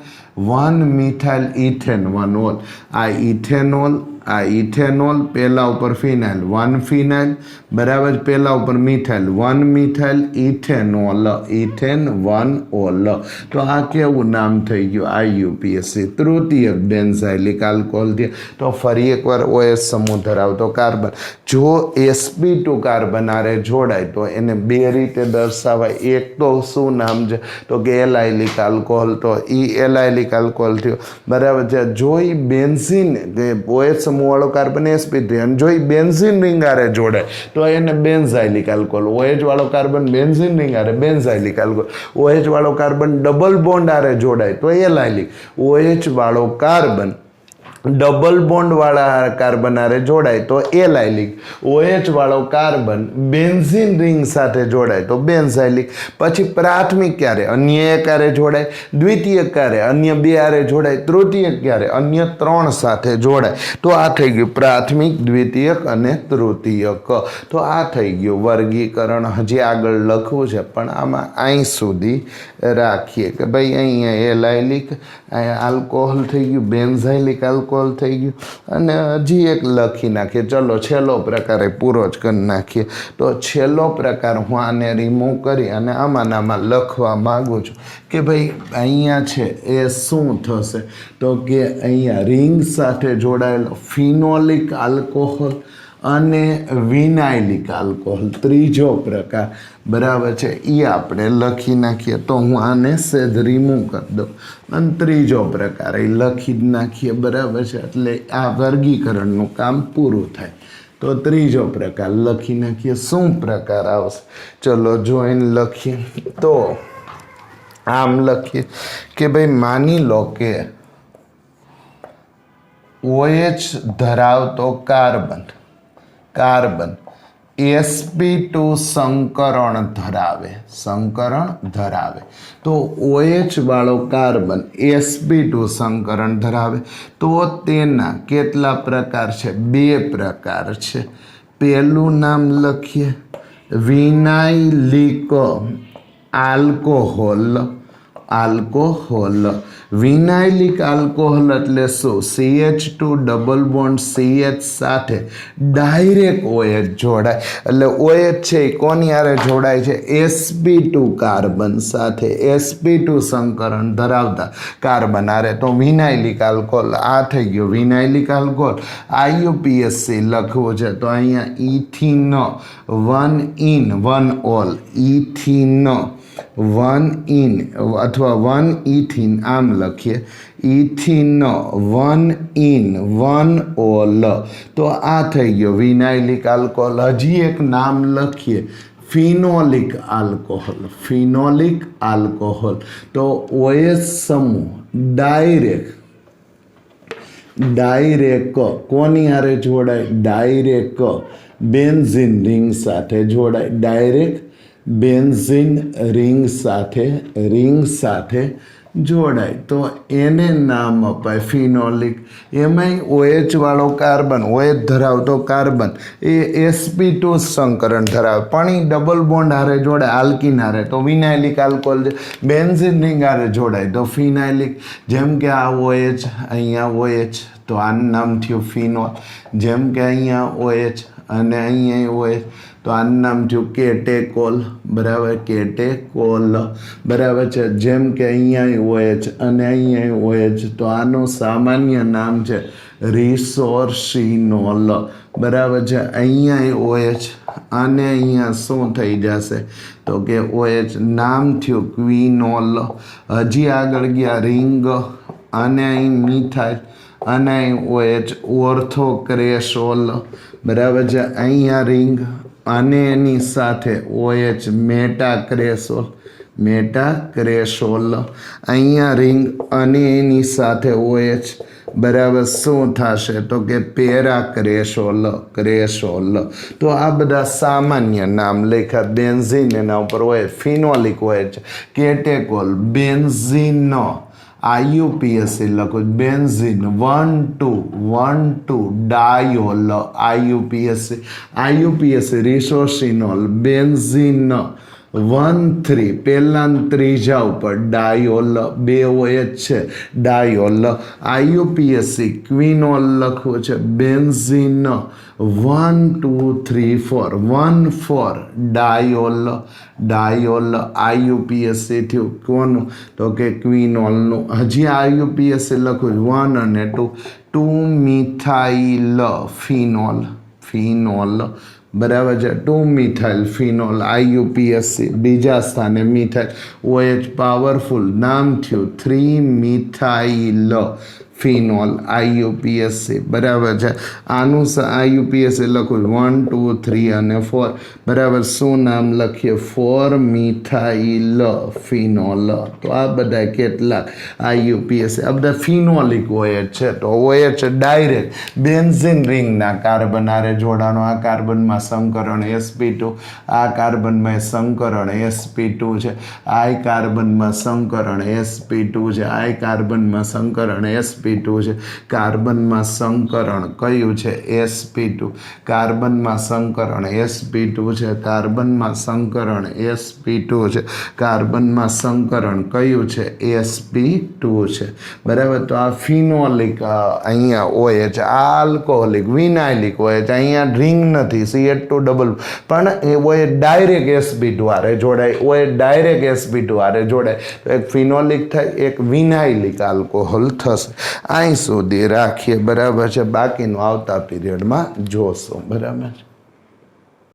1 મિથાઇલ ઇથેન 1 ઓલ. આ ઇથેનોલ, આ ઇથેનોલ, પહેલા ઉપર ફિનાઇલ 1 ફિનાઇલ, બરાબર, પહેલા ઉપર methyl 1 methyl ethanol, ethane 1 all. તો આ કેવું નામ થઈ ગયું IUPAC, તૃતીયક બેન્ઝાઇલિક આલ્કોહોલ. તો ફરી એકવાર OH સમૂહ ધરાવતો કાર્બન જો sp2 કાર્બન આરે જોડાય તો એને બે રીતે દર્શાવાય. એક તો શું નામ છે તો કે એલાઇલિક આલ્કોહોલ, તો એલાઇલિક આલ્કોહોલ થયો, બરાબર છે. જો એ બેન્ઝીન OH સમૂહ વાળો કાર્બન sp3 અને જો એ બેન્ઝીન રિંગ આરે જોડાય તો એને બેન્ઝાઇલિક આલ્કોહોલ. OH વાળો કાર્બન બેન્ઝીન રિંગ આરે બેન્ઝાઇલિક આલ્કોહોલ, OH વાળો કાર્બન ડબલ બોન્ડ આરે જોડાય તો એલાઇલિક, OH વાળો કાર્બન डबल बॉन्ड वाला कार्बन हारे जोड़ाय तो एलाइलिक, OH वाळो कार्बन बेन्जीन रिंग साथे जोड़ाय तो बेन्जाइलिक। पछी प्राथमिक क्यारे अन्य एक हारे जोड़ाय, द्वितीयक क्यारे अन्य बे हारे जोड़ाय, तृतीयक क्यारे अन्य 3 साथे जोड़ाय। तो आ थई गयुं प्राथमिक, द्वितीयक अने तृतीयक। तो आ थई गयुं वर्गीकरण। हजी आगळ लखवुं छे पण आमां અહીં સુધી રાખીએ કે ભાઈ અહીંયા એલાઇલિક આલ્કોહોલ થઈ ગયું, બેન્ઝાઇલિક આલ્કોહોલ થઈ ગયું અને હજી એક લખી નાખીએ। ચલો છેલ્લો પ્રકાર એ પૂરો જ કરી નાખીએ। તો છેલ્લો પ્રકાર હું આને રિમૂવ કરી અને આમાં લખવા માગું છું કે ભાઈ અહીંયા છે એ શું થશે, તો કે અહીંયા રિંગ સાથે જોડાયેલો ફિનોલિક આલ્કોહોલ અને વિનાઇલિક આલ્કોહોલ ત્રીજો પ્રકાર બરાબર છે એ આપણે લખી નાખીએ। તો હું આને સેજ રિમૂવ કરી દઉં અને ત્રીજો પ્રકાર એ લખી જ નાખીએ બરાબર છે, એટલે આ વર્ગીકરણનું કામ પૂરું થાય। તો ત્રીજો પ્રકાર લખી નાખીએ। શું પ્રકાર આવશે, ચલો જોઈને લખીએ। તો આમ લખીએ કે ભાઈ માની લો કે OH ધરાવતો કાર્બન sp2 સંકરણ ધરાવે તો OH વાળો કાર્બન sp2 સંકરણ ધરાવે તો તેના કેટલા પ્રકાર છે, 2 પ્રકાર છે। પહેલું નામ લખીએ વિનાઇલિક આલ્કોહોલ। વિનાઇલિક આલ્કોહોલ એટલે શું, CH2 ડબલ બોન્ડ CH સાથે ડાયરેક્ટ OH જોડાય, એટલે OH છે એ કોની હારે જોડાય છે, sp2 કાર્બન સાથે, sp2 સંકરણ ધરાવતા કાર્બન હારે। તો વિનાઇલિક આલ્કોહોલ આ થઈ ગયો વિનાઇલિક આલ્કોહોલ। IUPAC લખવું છે તો અહીંયા ethene 1 in 1 ol, ethene 1 in અથવા 1 ઇથિન આમ લખીએ, ઇથિન 1 in 1 ol। તો આ થઈ ગયો વિનાઇલિક આલ્કોહોલ। હજી એક નામ લખીએ ફિનોલિક આલ્કોહોલ। તો OH સમૂહ ડાયરેક્ટ કોની હારે જોડાય, ડાયરેક્ટ બેન્ઝીન રિંગ સાથે જોડાય, ડાયરેક્ટ બેન્ઝીન રિંગ સાથે જોડાય તો એને નામ અપાય ફિનોલિક। એમાંય OH વાળો કાર્બન, OH ધરાવતો કાર્બન એ sp2 સંકરણ ધરાવે પણ એ ડબલ બોન્ડ હારે જોડાય આલ્કિન હારે તો વિનાઇલિક આલ્કોહોલ છે, બેન્ઝીન રિંગ હારે જોડાય તો ફિનાઇલિક। જેમ કે આ OH અહીંયા OH તો આનું નામ થયું ફિનોલ, જેમ કે અહીંયા OH અને અહીંયા OH તો આનું નામ થયું કેટેકોલ બરાબર, કેટેકોલ બરાબર છે। જેમ કે અહીંયા OH અને અહીંયા OH તો આનું સામાન્ય નામ છે રિસોર્સિનોલ બરાબર છે। અહીંયા OH અને અહીંયા શું થઈ જશે તો કે OH નામ થયું ક્વિનોલ। હજી આગળ ગયા રિંગ અને અહીં મિથાઇલ અને અહીં OH ઓર્થોક્રેસોલ બરાબર છે। અહીંયા રિંગ અને એની સાથે OH મેટાક્રેસોલ। અહીંયા રિંગ અને એની સાથે OH બરાબર શું થશે તો કે પેરાક્રેસોલ। તો આ બધા સામાન્ય નામ લખ્યા। બેન્ઝીન એના ઉપર OH, ફિનોલિક OH, કેટેકોલ, બેન્ઝીન IUPAC લખો, બેન્ઝીન 1,2 ડાયોલ IUPAC રિસોર્સિનોલ, બેન્ઝીન 1,3 પહેલા ત્રીજા ઉપર ડાયોલ 2 OH છે ડાયોલ। IUPAC ક્વિનોલ લખવું છે, બેન્ઝીન 1, 2, 3, 4 1,4 ડાયોલ IUPAC થયું કોનું તો કે ક્વિનોલનું। હજી IUPAC લખવું 1 અને 2 મિથાઇલ ફિનોલ બરાબર છે, 2 મિથાઇલ ફિનોલ IUPAC। બીજા સ્થાને મિથાઇલ OH પાવરફુલ નામ થયું 3 મિથાઇલ ફિનોલ IUPAC બરાબર છે. આનું IUPAC લખું 1 2 3 અને 4 બરાબર. શું નામ લખીએ? 4 મિથાઇલ ફિનોલ. તો આ બધા કેટલાક IUPAC આ બધા ફિનોલિક OH છે. તો OH ડાયરેક્ટ બેન્ઝીન રિંગના કાર્બન આરે જોડાણો. આ કાર્બનમાં સંકરણ sp2, આ કાર્બનમાં સંકરણ sp2 છે, આ કાર્બનમાં સંકરણ sp2 છે, આ કાર્બનમાં સંકરણ sp2 છે. કાર્બનમાં સંકરણ કયું છે? sp2. કાર્બનમાં સંકરણ sp2 છે. કાર્બનમાં સંકરણ sp2 છે. કાર્બનમાં સંકરણ કયું છે? sp2 છે બરાબર. તો આ ફિનોલિક અહીંયા OH, આ આલ્કોહોલિક વિનાઇલિક OH. અહીંયા રિંગ નથી CH2 ડબલ, પણ એ OH ડાયરેક્ટ sp2 આરે જોડાય. OH ડાયરેક્ટ sp2 આરે જોડાય તો એક ફિનોલિક થાય, એક વિનાઇલિક આલ્કોહોલ થશે. અહીં સુધી રાખીએ બરાબર છે. બાકીનું આવતા પીરિયડમાં જોશું બરાબર.